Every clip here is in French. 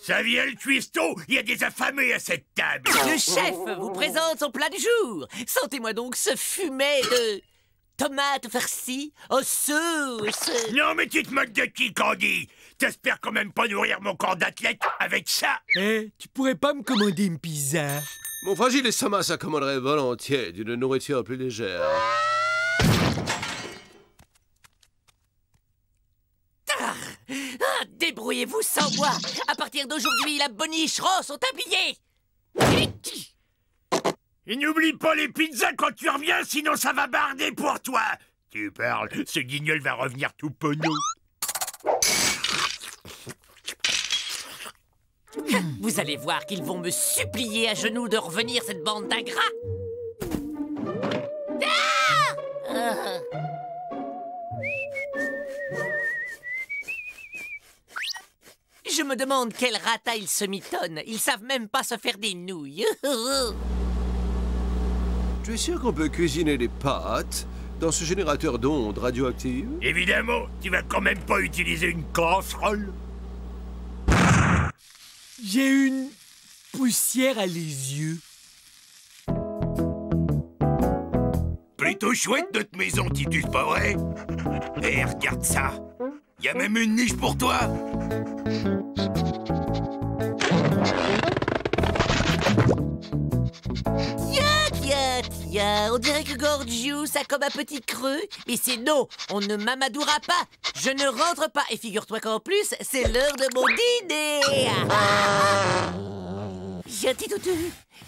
Ça vient le cuistot, il y a des affamés à cette table. Le chef vous présente son plat du jour. Sentez-moi donc ce fumet de tomates farcies aux sauces. Non mais tu te moques de qui, Candy? T'espères quand même pas nourrir mon corps d'athlète avec ça? Eh, tu pourrais pas me commander une pizza? Mon fragile estomac s'accommoderait volontiers d'une nourriture plus légère. Débrouillez-vous sans moi. À partir d'aujourd'hui, la boniche rend son tablier. Et n'oublie pas les pizzas quand tu reviens, sinon ça va barder pour toi. Tu parles, ce guignol va revenir tout penaud. Vous allez voir qu'ils vont me supplier à genoux de revenir, cette bande d'ingrats. Je me demande quel rata ils se mitonnent. Ils savent même pas se faire des nouilles. Tu es sûr qu'on peut cuisiner des pâtes dans ce générateur d'ondes radioactives? Évidemment, tu vas quand même pas utiliser une casserole. J'ai une poussière à les yeux. Plutôt chouette notre maison, Titus, pas vrai? Eh, regarde ça. Y a même une niche pour toi. Tiens, on dirait que Gorgius a comme un petit creux. Mais c'est non, on ne m'amadoura pas. Je ne rentre pas. Et figure-toi qu'en plus, c'est l'heure de mon dîner. Gentil toutou.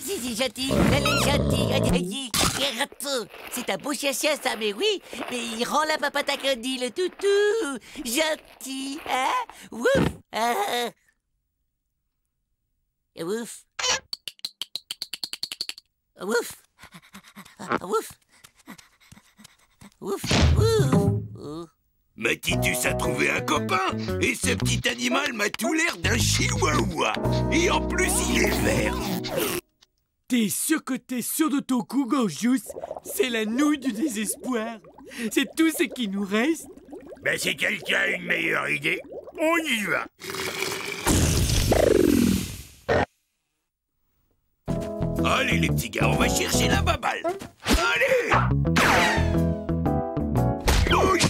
Zizi gentil, allez gentil. C'est un beau chien ça, mais oui. Mais il rend la papate à Candy, le toutou. Gentil, hein? Wouf. Wouf. Wouf. Wouf. Wouf. Wouf. Mais Titus a trouvé un copain. Et ce petit animal m'a tout l'air d'un chihuahua. Et en plus, il est vert. T'es sûr que t'es sûr de ton coup, Gorgius? C'est la nouille du désespoir. C'est tout ce qui nous reste. Ben, si quelqu'un a une meilleure idée, on y va. Allez, les petits gars, on va chercher la baballe. Allez! Bouge!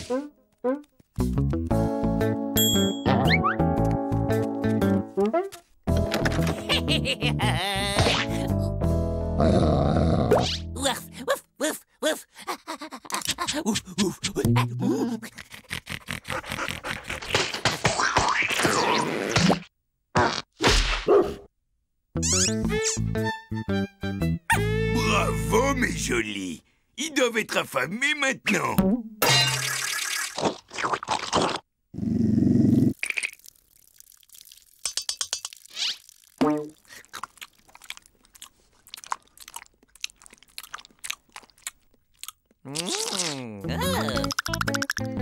Wouf, wouf, wouf, wouf. Ouf, ouf, ouf. Bravo, mes jolis. Ils doivent être affamés maintenant.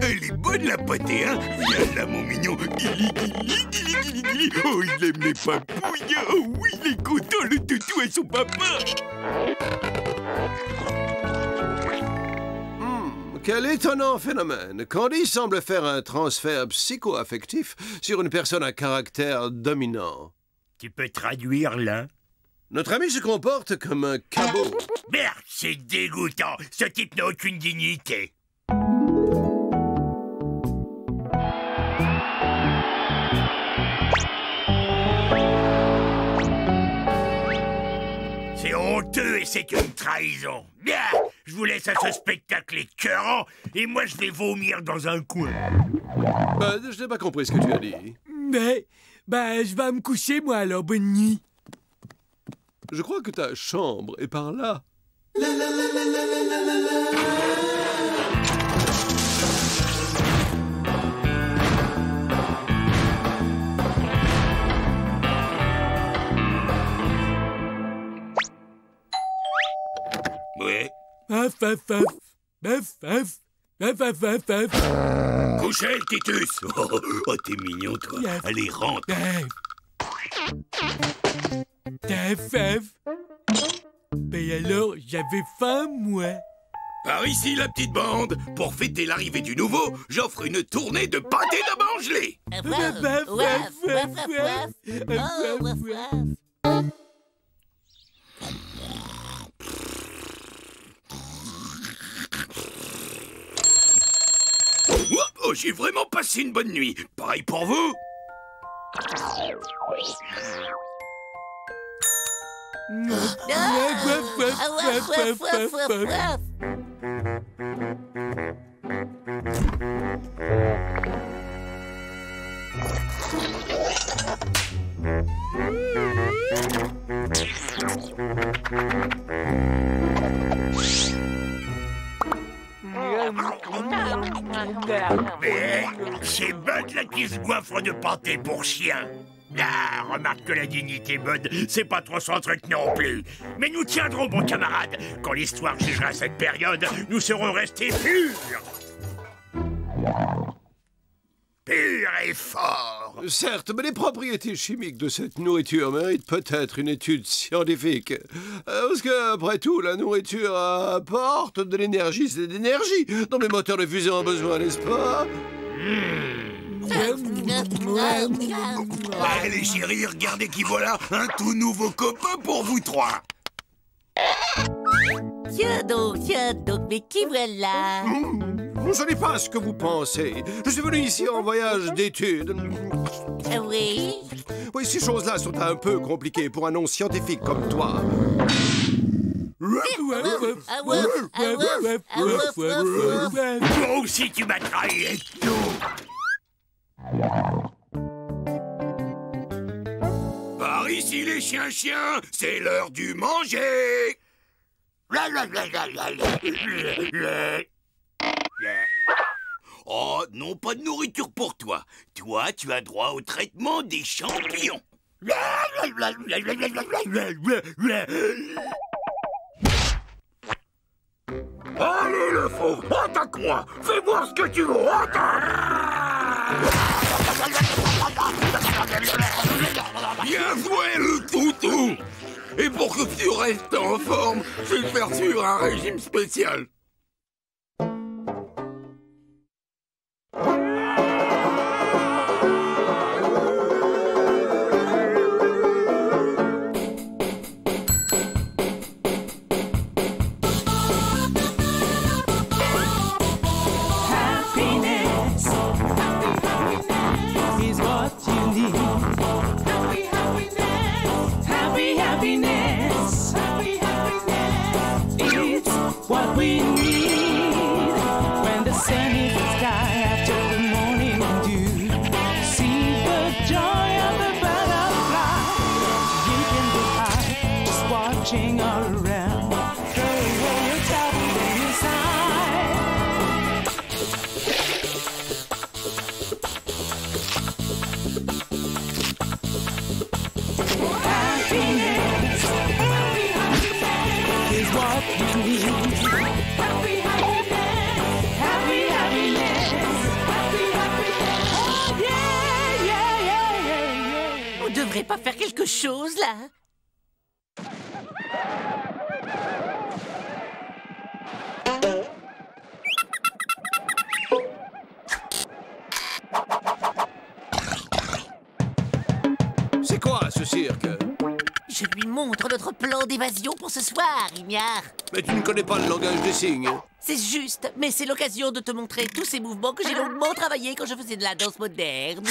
Elle est bonne, la pâtée, hein? Viens là, mon mignon. Guili, guili, guili, guili, guili. Oh, il aime les papouilles. Oh oui, il est content, le toutou et son papa. Quel étonnant phénomène. Candy semble faire un transfert psycho-affectif sur une personne à caractère dominant. Tu peux traduire, là? Notre ami se comporte comme un cabot. Merde, c'est dégoûtant. Ce type n'a aucune dignité. C'est honteux et c'est une trahison. Bien, je vous laisse à ce spectacle écœurant et moi je vais vomir dans un coin. Je n'ai pas compris ce que tu as dit. Mais, je vais me coucher, moi, alors, bonne nuit. Je crois que ta chambre est par là. Ouais. Faf, faf, faf. Faf, faf. Faf, faf, faf, faf. Couchez, Titus. Oh, t'es mignon, toi. Faf. Allez, rentre. Faf, faf. Ben alors, j'avais faim, moi. Par ici, la petite bande. Pour fêter l'arrivée du nouveau, j'offre une tournée de pâté de mangelé. Waf, waf, waf, waf, waf. Oh, waf, waf. Oh, j'ai vraiment passé une bonne nuit. Pareil pour vous. Waf, waf, waf, waf, waf. Mais c'est Bud là qui se goinfre de pâté pour chien. Ah, remarque que la dignité, Bud, c'est pas trop son truc non plus. Mais nous tiendrons, bon camarade. Quand l'histoire jugera cette période, nous serons restés purs. Purs et forts. Certes, mais les propriétés chimiques de cette nourriture méritent peut-être une étude scientifique. Parce que, après tout, la nourriture apporte de l'énergie, c'est de l'énergie dont les moteurs de fusion ont besoin, n'est-ce pas? Allez, chérie, regardez qui voilà, un tout nouveau copain pour vous trois. Tiens donc, mais qui voilà? Ce n'est pas ce que vous pensez. Je suis venu ici en voyage d'études. Oui? Oui, ces choses-là sont un peu compliquées pour un non-scientifique comme toi. Toi aussi, tu m'as trahi et tout. Par ici, les chiens, c'est l'heure du manger. Oh, non, pas de nourriture pour toi. Toi, tu as droit au traitement des champignons. Allez, le fauve, attaque-moi. Fais voir ce que tu veux. Bien joué, le toutou. Et pour que tu restes en forme, je vais te faire suivre un régime spécial. On devrait pas faire quelque chose, là? C'est quoi, ce cirque? Je lui montre notre plan d'évasion pour ce soir, Ignare. Mais tu ne connais pas le langage des signes. C'est juste, mais c'est l'occasion de te montrer tous ces mouvements que j'ai longuement travaillés quand je faisais de la danse moderne.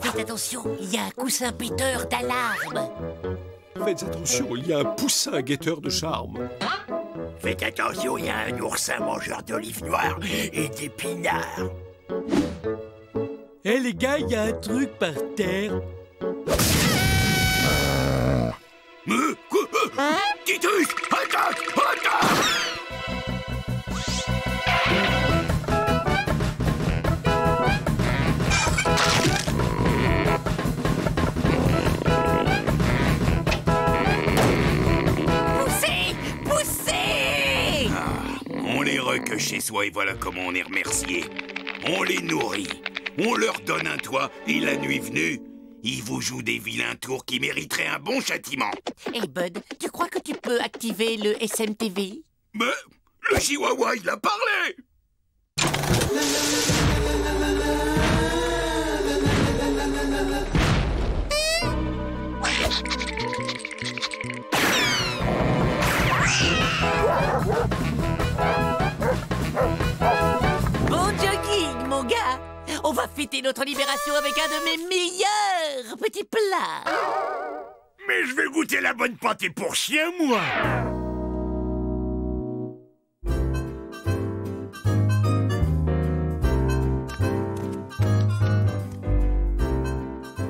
Faites attention, il y a un coussin péteur d'alarme. Faites attention, il y a un poussin guetteur de charme. Faites attention, il y a un oursin mangeur d'olives noires et d'épinards. Hé les gars, il y a un truc par terre. Titus, attaque! Attaque! Poussez! Poussez! On les recueille chez soi et voilà comment on est remercié. On les nourrit, on leur donne un toit et la nuit venue, ils vous jouent des vilains tours qui mériteraient un bon châtiment. Hey Bud, tu crois que tu peux activer le SMTV? Mais le chihuahua, il a parlé! Bon jogging, mon gars! On va fêter notre libération avec un de mes meilleurs petits plats! Mais je vais goûter la bonne pâtée pour chien, moi!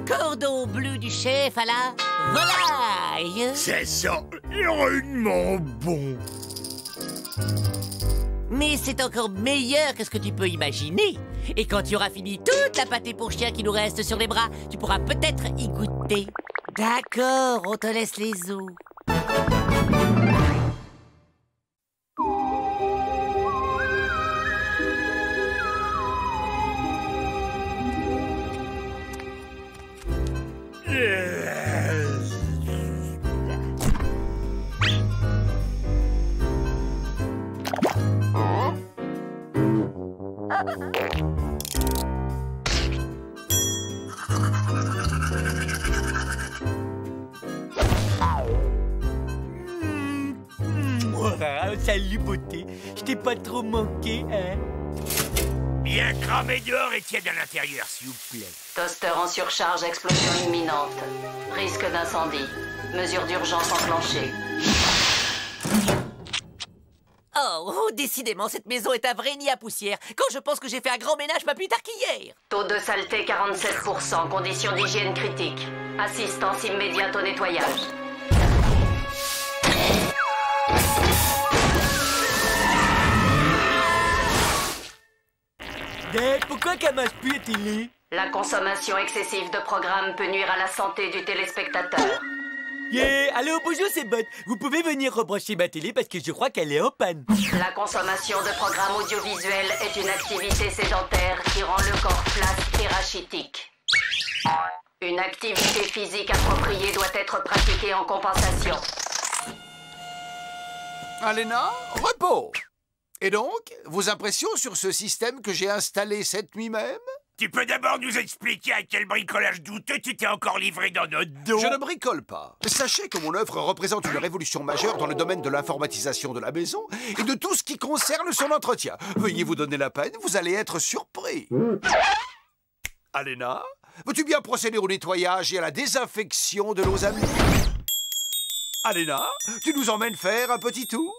Cordon bleu du chef à la volaille! C'est ça, rudement bon! Mais c'est encore meilleur que ce que tu peux imaginer. Et quand tu auras fini toute la pâtée pour chien qui nous reste sur les bras, tu pourras peut-être y goûter. D'accord, on te laisse les os. Salut, beauté. Je t'ai pas trop manqué, hein? Bien cramé dehors et tiède à l'intérieur, s'il vous plaît. Toaster en surcharge, explosion imminente. Risque d'incendie. Mesures d'urgence enclenchées. Oh, décidément, cette maison est un vrai nid à poussière. Quand je pense que j'ai fait un grand ménage pas plus tard qu'hier. Taux de saleté 47%. Conditions d'hygiène critiques. Assistance immédiate au nettoyage. Dad, pourquoi qu'elle marche plus la télé? La consommation excessive de programmes peut nuire à la santé du téléspectateur. Yeah! Allô, bonjour, c'est Bud. Vous pouvez venir rebrancher ma télé parce que je crois qu'elle est en panne. La consommation de programmes audiovisuels est une activité sédentaire qui rend le corps flasque et rachitique. Une activité physique appropriée doit être pratiquée en compensation. Alena, repos. Et donc, vos impressions sur ce système que j'ai installé cette nuit même? Tu peux d'abord nous expliquer à quel bricolage douteux tu t'es encore livré dans notre dos? Je ne bricole pas. Sachez que mon œuvre représente une révolution majeure dans le domaine de l'informatisation de la maison et de tout ce qui concerne son entretien. Veuillez vous donner la peine, vous allez être surpris. Alena, veux-tu bien procéder au nettoyage et à la désinfection de nos amis? Alena, tu nous emmènes faire un petit tour?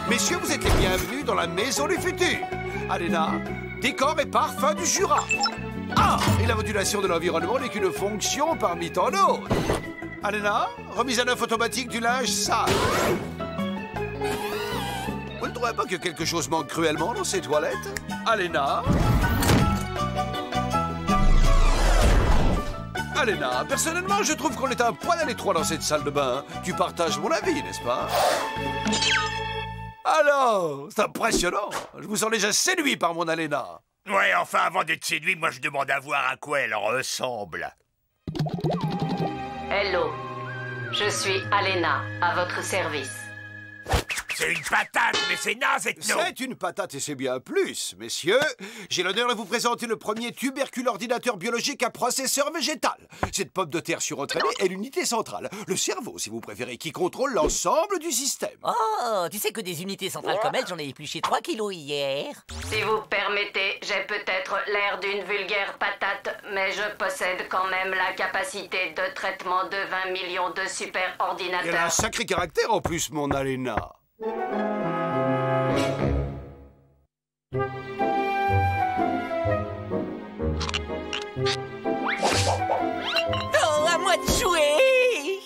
Messieurs, vous êtes les bienvenus dans la maison du futur. Alena, décor et parfum du Jura. Ah, et la modulation de l'environnement n'est qu'une fonction parmi tant d'autres. Alena, remise à neuf automatique du linge sale. Vous ne trouvez pas que quelque chose manque cruellement dans ces toilettes? Alena? Alena, personnellement, je trouve qu'on est un poil à l'étroit dans cette salle de bain. Tu partages mon avis, n'est-ce pas? Alors, c'est impressionnant. Je vous sens déjà séduit par mon Alena. Ouais, enfin, avant d'être séduit, moi je demande à voir à quoi elle ressemble. Hello, je suis Alena, à votre service. C'est une patate, mais c'est naze, Ethno. C'est une patate et c'est bien plus, messieurs. J'ai l'honneur de vous présenter le premier tubercule ordinateur biologique à processeur végétal. Cette pomme de terre surentraînée est l'unité centrale, le cerveau si vous préférez, qui contrôle l'ensemble du système. Oh, tu sais que des unités centrales comme elle, j'en ai épluché 3 kilos hier. Si vous permettez, j'ai peut-être l'air d'une vulgaire patate, mais je possède quand même la capacité de traitement de 20 millions de super-ordinateurs. Elle a un sacré caractère en plus, mon Alena. Oh, à moi de jouer!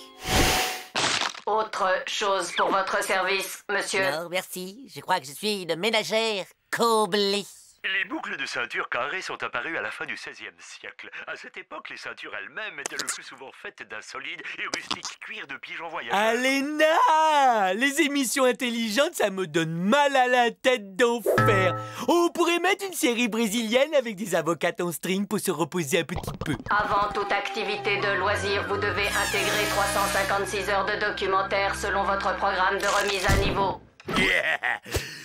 autre chose pour votre service, monsieur? Non, merci. Je crois que je suis une ménagère comblée. Les boucles de ceinture carrées sont apparues à la fin du XVIe siècle. À cette époque, les ceintures elles-mêmes étaient le plus souvent faites d'un solide et rustique cuir de pigeon voyageur. Alena! Les émissions intelligentes, ça me donne mal à la tête d'enfer. On pourrait mettre une série brésilienne avec des avocates en string pour se reposer un petit peu. Avant toute activité de loisir, vous devez intégrer 356 heures de documentaire selon votre programme de remise à niveau. Yeah.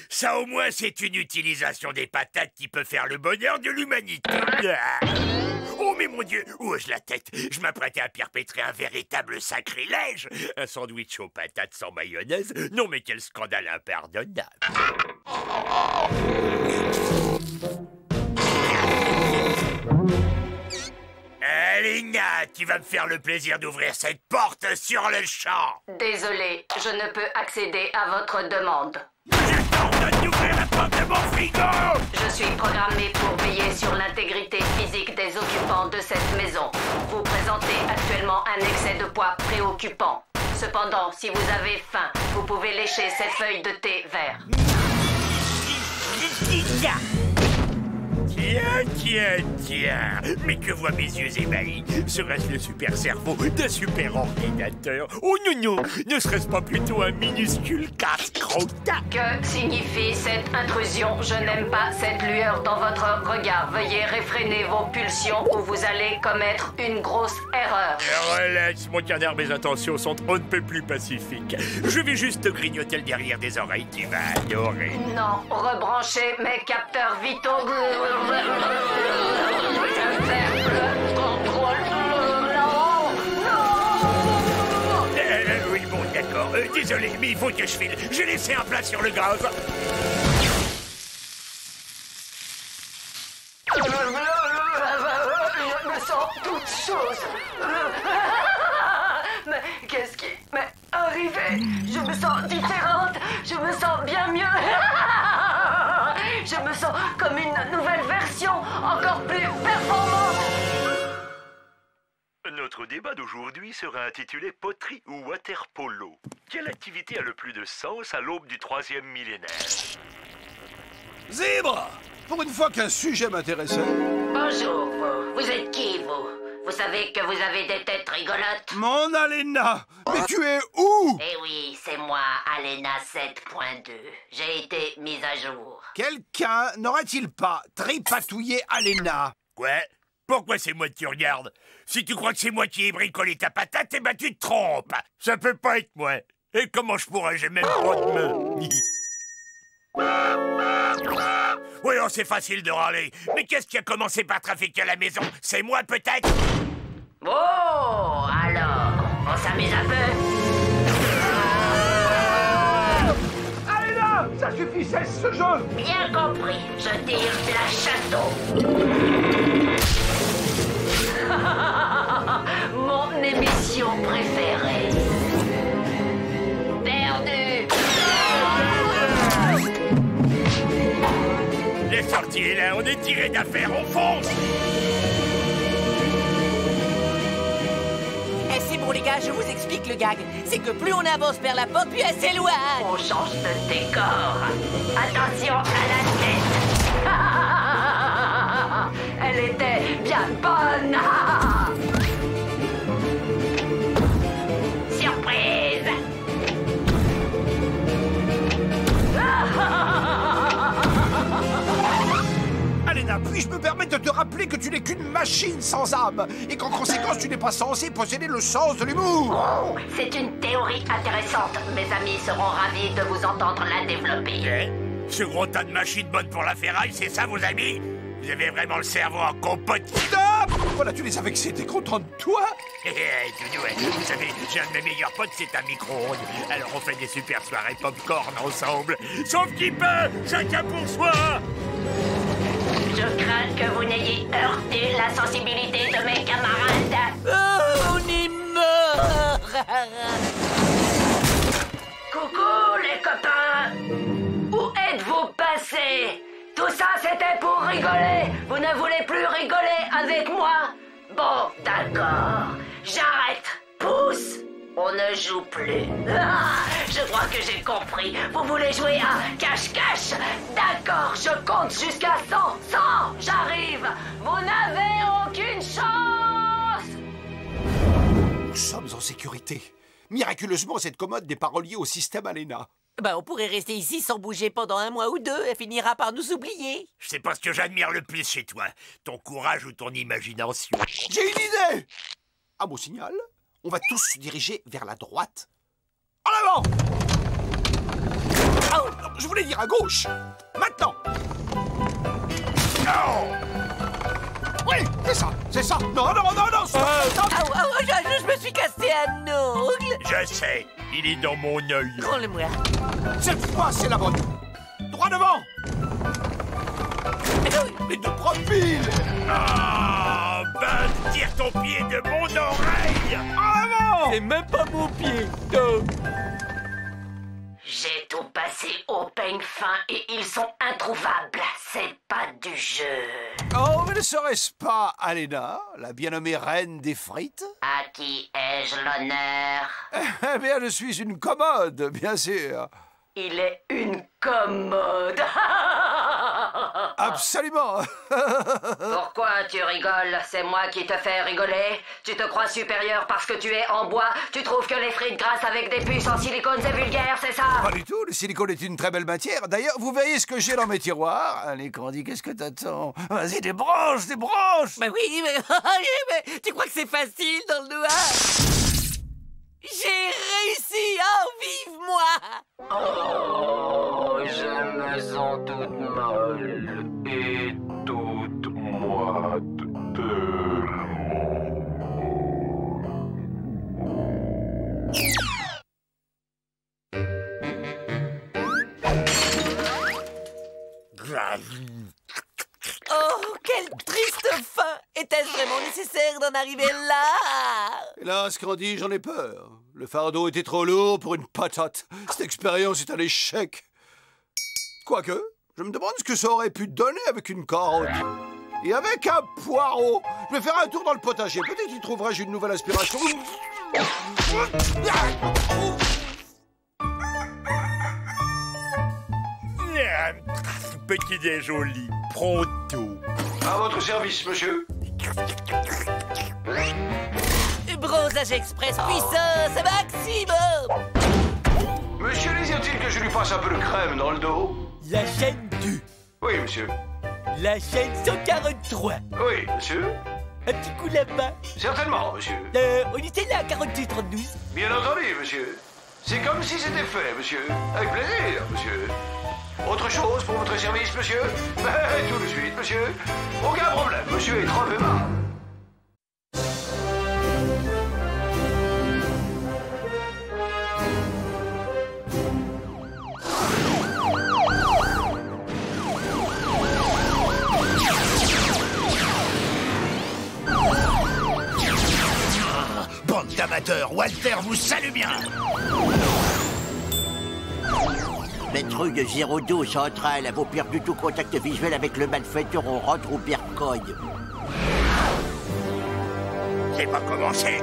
Ça au moins c'est une utilisation des patates qui peut faire le bonheur de l'humanité. Oh mais mon Dieu, où ai-je la tête? Je m'apprêtais à perpétrer un véritable sacrilège. Un sandwich aux patates sans mayonnaise? Non mais quel scandale impardonnable. Alena, tu vas me faire le plaisir d'ouvrir cette porte sur le champ. Désolé, je ne peux accéder à votre demande. Je t'ordonne d'ouvrir la porte de mon frigo. Je suis programmé pour veiller sur l'intégrité physique des occupants de cette maison. Vous présentez actuellement un excès de poids préoccupant. Cependant, si vous avez faim, vous pouvez lécher cette feuille de thé vert. Tiens. Mais que voient mes yeux ébahis? Serait-ce le super cerveau d'un super ordinateur? Oh non, ne serait-ce pas plutôt un minuscule casse-croûte? Que signifie cette intrusion? Je n'aime pas cette lueur dans votre regard. Veuillez réfréner vos pulsions ou vous allez commettre une grosse erreur. Relax, mon canard, mes intentions sont on ne peut plus pacifiques. Je vais juste te grignoter le derrière des oreilles, tu vas adorer. Non, rebranchez mes capteurs vitaux. Oui, bon, d'accord. Désolé, mais il faut que je file. J'ai laissé un plat sur le gaz. Je me sens toute chose. Mais qu'est-ce qui m'est arrivé? Je me sens différente. Je me sens bien mieux. Je me sens comme une nouvelle version, encore plus performante. Notre débat d'aujourd'hui sera intitulé Poterie ou water-polo. Quelle activité a le plus de sens à l'aube du 3e millénaire? Zèbre! Pour une fois qu'un sujet m'intéressait. Bonjour, vous êtes qui, vous? Vous savez que vous avez des têtes rigolotes? Mon Alena! Mais tu es où? Eh oui, c'est moi, Alena 7.2. J'ai été mise à jour. Quelqu'un n'aurait-il pas tripatouillé Alena? Quoi? Pourquoi c'est moi que tu regardes? Si tu crois que c'est moi qui ai bricolé ta patate, eh ben tu te trompes. Ça peut pas être moi. Et comment je pourrais? J'ai même pas de main. Oui, oh, c'est facile de râler. Mais qu'est-ce qui a commencé par trafiquer à la maison? C'est moi, peut-être? Oh, alors, on s'amuse un peu? Alena! Ça suffit, cesse ce jeu! Bien compris, je tire la château. Mon émission préférée. Perdu. La sortie est là, on est tiré d'affaire, on fonce! Eh, c'est bon, les gars, je vous explique le gag. C'est que plus on avance vers la porte, plus elle s'éloigne. On change de décor. Attention à la tête. Elle était bien bonne. Surprise. Alena, puis-je me permettre de te rappeler que tu n'es qu'une machine sans âme et qu'en conséquence tu n'es pas censé posséder le sens de l'humour? Oh, c'est une théorie intéressante. Mes amis seront ravis de vous entendre la développer. Eh? Ce gros tas de machines bonnes pour la ferraille, c'est ça, vos amis? Vous avez vraiment le cerveau en compote. Stop! Voilà, tu les as vexés, t'es content de toi? Vous savez, j'ai un de mes meilleurs potes, c'est un micro-ondes. Alors on fait des super soirées pop-corn ensemble. Sauf qui peut, chacun pour soi. Je crains que vous n'ayez heurté la sensibilité de mes camarades. Oh, on est mort. Coucou les copains. Où êtes-vous passés? Tout ça c'était pour rigoler. Vous ne voulez plus rigoler avec moi? Bon, d'accord. J'arrête. Pousse. On ne joue plus. Ah, je crois que j'ai compris. Vous voulez jouer à cache-cache? D'accord, je compte jusqu'à 100. 100, j'arrive. Vous n'avez aucune chance. Nous sommes en sécurité. Miraculeusement, cette commode n'est pas reliée au système Alena. Bah, on pourrait rester ici sans bouger pendant 1 mois ou 2. Elle finira par nous oublier. Je sais pas ce que j'admire le plus chez toi, ton courage ou ton imagination. J'ai une idée! À mon signal, on va tous se diriger vers la droite. En avant! Oh, je voulais dire à gauche. Maintenant! Non! Oui, c'est ça. Non, stop. Je me suis cassé un ongle. Je sais, il est dans mon œil. Prends-le-moi. Cette fois, c'est la bonne. Droit devant. Mais de profil. Ah, ben, tire ton pied de mon oreille. En avant. C'est même pas mon pied. Donc, J'ai tout passé au peigne fin et ils sont introuvables. C'est pas du jeu. Oh, mais ne serait-ce pas Alena, la bien nommée reine des frites? À qui ai-je l'honneur? Eh bien, je suis une commode, bien sûr. Il est une commode. Absolument. Pourquoi tu rigoles? C'est moi qui te fais rigoler? Tu te crois supérieur parce que tu es en bois? Tu trouves que les frites grasses avec des puces en silicone c'est vulgaire, c'est ça? Pas du tout, le silicone est une très belle matière. D'ailleurs, vous verriez ce que j'ai dans mes tiroirs. Allez, Candy, qu'est-ce que t'attends? Vas-y, débranche. Bah oui, mais tu crois que c'est facile dans le noir? J'ai réussi! Oh, vive moi! Oh, je me sens toute molle et toute moite Oh, quelle triste fin! Était-ce vraiment nécessaire d'en arriver là? Hélas, Candy, j'en ai peur. Le fardeau était trop lourd pour une patate. Cette expérience est un échec. Quoique, je me demande ce que ça aurait pu donner avec une carotte. Et avec un poireau. Je vais faire un tour dans le potager. Peut-être y trouverai-je une nouvelle inspiration. Petit déj joli, pronto. À votre service, monsieur. Bronzage express puissance maximum! Monsieur, désire-t-il que je lui fasse un peu de crème dans le dos? la chaîne 2, Oui, monsieur. la chaîne 143. Oui, monsieur. Un petit coup là-bas. Certainement, monsieur. On était là à 42-32. Bien entendu, monsieur. C'est comme si c'était fait, monsieur. Avec plaisir, monsieur. Autre chose pour votre service, monsieur? Tout de suite, monsieur. Aucun problème, monsieur est trop aimable. Bande d'amateurs, Walter vous salue bien. Patrouille de 012 centrale, avez perdu tout contact visuel avec le malfaiteur, on rentre au Bercogne. C'est pas commencé.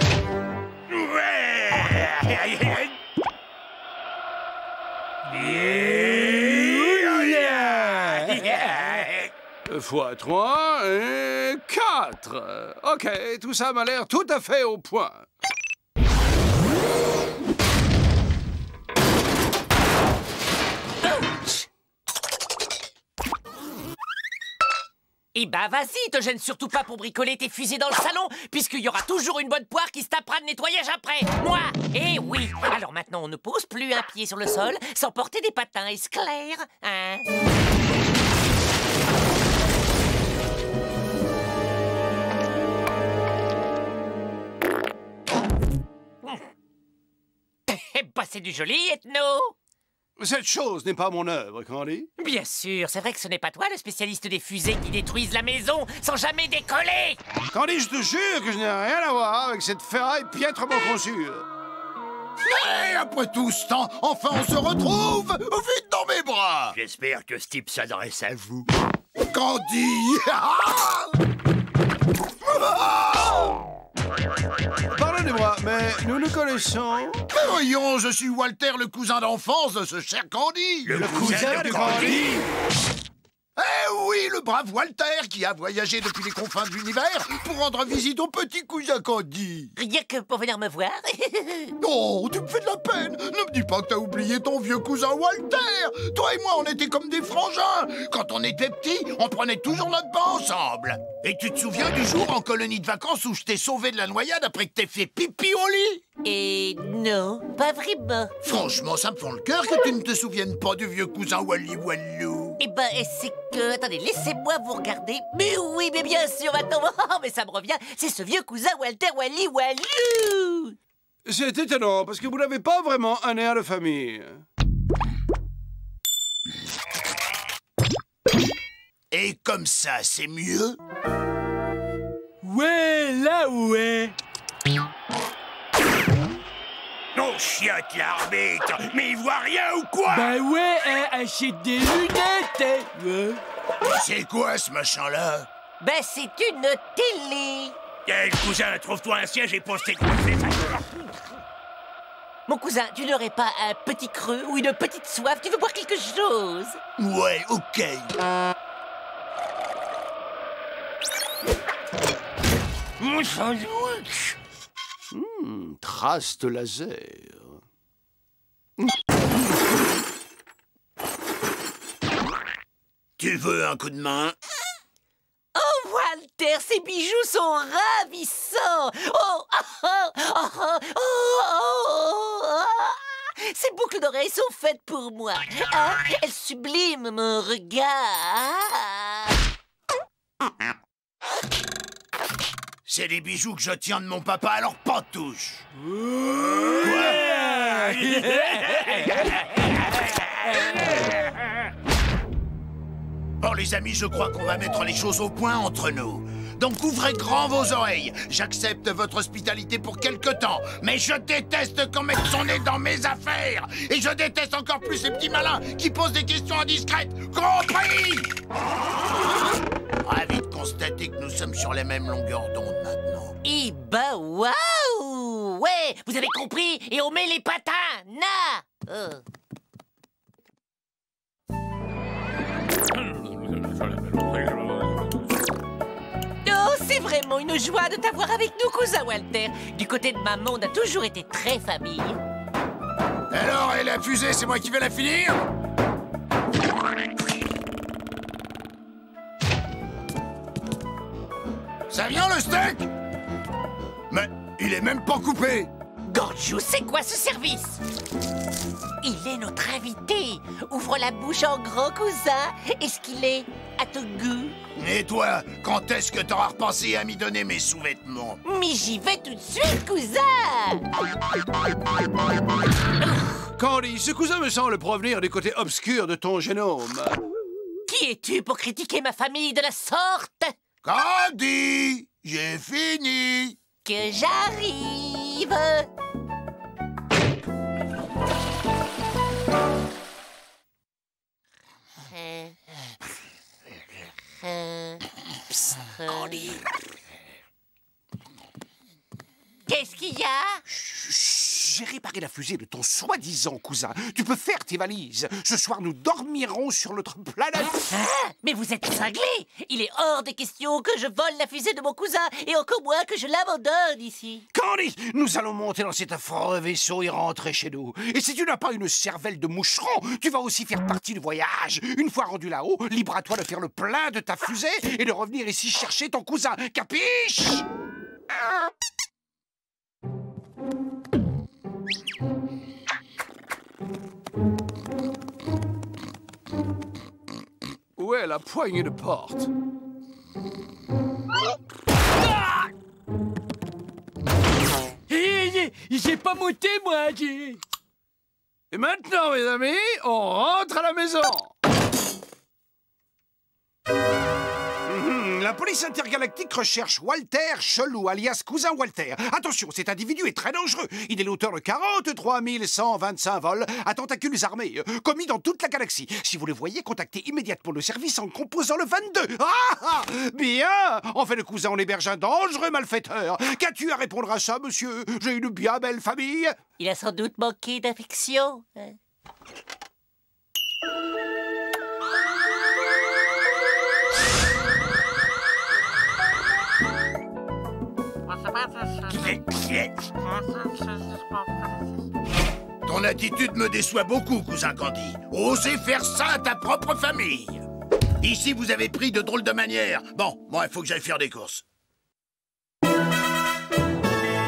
Fois 3 et 4. Ok, tout ça m'a l'air tout à fait au point. Eh ben vas-y, te gêne surtout pas pour bricoler tes fusées dans le salon, puisqu'il y aura toujours une bonne poire qui se tapera de nettoyage après. Moi! Eh oui! Alors maintenant, on ne pose plus un pied sur le sol sans porter des patins, est-ce clair? Hein? Eh ben c'est du joli, Ethno! Cette chose n'est pas mon œuvre, Candy. Bien sûr, c'est vrai que ce n'est pas toi le spécialiste des fusées qui détruisent la maison sans jamais décoller. Candy, je te jure que je n'ai rien à voir avec cette ferraille piètrement conçue. Et après tout ce temps, enfin on se retrouve! Vite dans mes bras! J'espère que ce type s'adresse à vous. Candy! Pardonnez-moi, mais Nous le connaissons. Mais voyons, je suis Walter, le cousin d'enfance de ce cher Candy. Le cousin de Candy. Eh oui, le brave Walter qui a voyagé depuis les confins de l'univers pour rendre visite au petit cousin Candy. Rien que pour venir me voir. Oh, tu me fais de la peine. Ne me dis pas que t'as oublié ton vieux cousin Walter. Toi et moi, on était comme des frangins. Quand on était petits, on prenait toujours notre bain ensemble. Et tu te souviens du jour en colonie de vacances où je t'ai sauvé de la noyade après que t'aies fait pipi au lit? Et non, pas vraiment. Franchement, ça me fend le cœur que tu ne te souviennes pas du vieux cousin Wally Wallou. Eh ben, c'est que... Attendez, laissez-moi vous regarder. Mais oui, mais bien sûr, attends. Oh, mais ça me revient. C'est ce vieux cousin Walter Wally Wallou. C'est étonnant, parce que vous n'avez pas vraiment un air de famille. Et comme ça, c'est mieux? Ouais, là, ouais. Non, chiotte, l'arbitre. Mais il voit rien ou quoi? Bah ouais, achète des lunettes. Ouais. C'est quoi ce machin-là? Ben, c'est une télé. Cousin, trouve-toi un siège et pose tes coiffés. Mon cousin, tu n'aurais pas un petit creux ou une petite soif? Tu veux boire quelque chose? Ouais, ok. Mon sandwich. Trace de laser. Tu veux un coup de main? Oh, Walter, ces bijoux sont ravissants. Oh, oh, oh, oh, oh, oh, oh. Ces boucles d'oreilles sont faites pour moi. Hein? Elles subliment mon regard. C'est les bijoux que je tiens de mon papa, alors pas de touche. Bon, les amis, je crois qu'on va mettre les choses au point entre nous. Donc ouvrez grand vos oreilles. J'accepte votre hospitalité pour quelque temps, mais je déteste qu'on mette son nez dans mes affaires. Et je déteste encore plus ces petits malins qui posent des questions indiscrètes. Compris? Ravi de constater que nous sommes sur les mêmes longueurs d'onde maintenant. Eh ben, waouh! Ouais, vous avez compris? Et on met les patins! Na! Oh, c'est vraiment une joie de t'avoir avec nous, cousin Walter. Du côté de maman, on a toujours été très famille. Alors, et la fusée, c'est moi qui vais la finir? Ça vient le steak? Mais il est même pas coupé. Gorgio, c'est quoi ce service? Il est notre invité. Ouvre la bouche en grand, cousin. Est-ce qu'il est à ton goût? Et toi, quand est-ce que t'auras repensé à m'y donner mes sous-vêtements? Mais j'y vais tout de suite, cousin. Candy, ce cousin me semble provenir du côté obscur de ton génome. Qui es-tu pour critiquer ma famille de la sorte? Candy, j'ai fini. Que j'arrive. Candy. Qu'est-ce qu'il y a? J'ai réparé la fusée de ton soi-disant cousin. Tu peux faire tes valises. Ce soir, nous dormirons sur notre planète. Ah, mais vous êtes cinglé. Il est hors de question que je vole la fusée de mon cousin et encore moins que je l'abandonne ici. Candy, nous allons monter dans cet affreux vaisseau et rentrer chez nous. Et si tu n'as pas une cervelle de moucheron, tu vas aussi faire partie du voyage. Une fois rendu là-haut, libre à toi de faire le plein de ta fusée et de revenir ici chercher ton cousin. Capiche? Où est la poignée de porte? J'ai pas monté, moi. Et maintenant, mes amis, on rentre à la maison. La La police intergalactique recherche Walter Chelou, alias Cousin Walter. Attention, cet individu est très dangereux. Il est l'auteur de 43 125 vols à tentacules armés, commis dans toute la galaxie. Si vous le voyez, contactez immédiatement le service en composant le 22. Ah, bien. En fait, le cousin, on héberge un dangereux malfaiteur. Qu'as-tu à répondre à ça, monsieur? J'ai une bien belle famille. Il a sans doute manqué d'affection. Hein. Ton attitude me déçoit beaucoup, cousin Candy. Oser faire ça à ta propre famille. Ici, vous avez pris de drôles de manières. Bon, moi, il faut que j'aille faire des courses.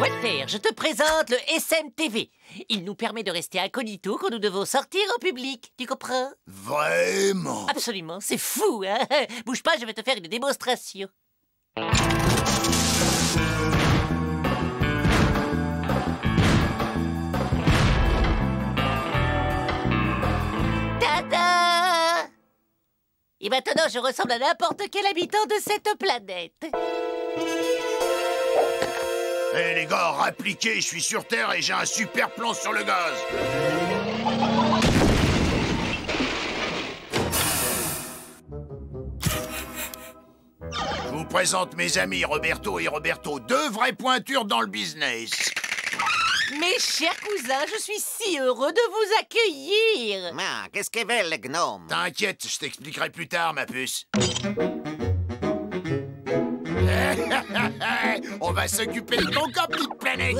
Walter, je te présente le SMTV. Il nous permet de rester incognito quand nous devons sortir en public. Tu comprends? Vraiment? Absolument, c'est fou, hein? Bouge pas, je vais te faire une démonstration. Tada! Et maintenant, je ressemble à n'importe quel habitant de cette planète. Eh les gars, rappliquez, je suis sur Terre et j'ai un super plan sur le gaz. Je vous présente mes amis Roberto et Roberto, deux vraies pointures dans le business. Mes chers cousins, je suis si heureux de vous accueillir. Ah, qu'est-ce qu'ils veulent, les gnomes? T'inquiète, je t'expliquerai plus tard, ma puce. On va s'occuper de ton corps, petite planète.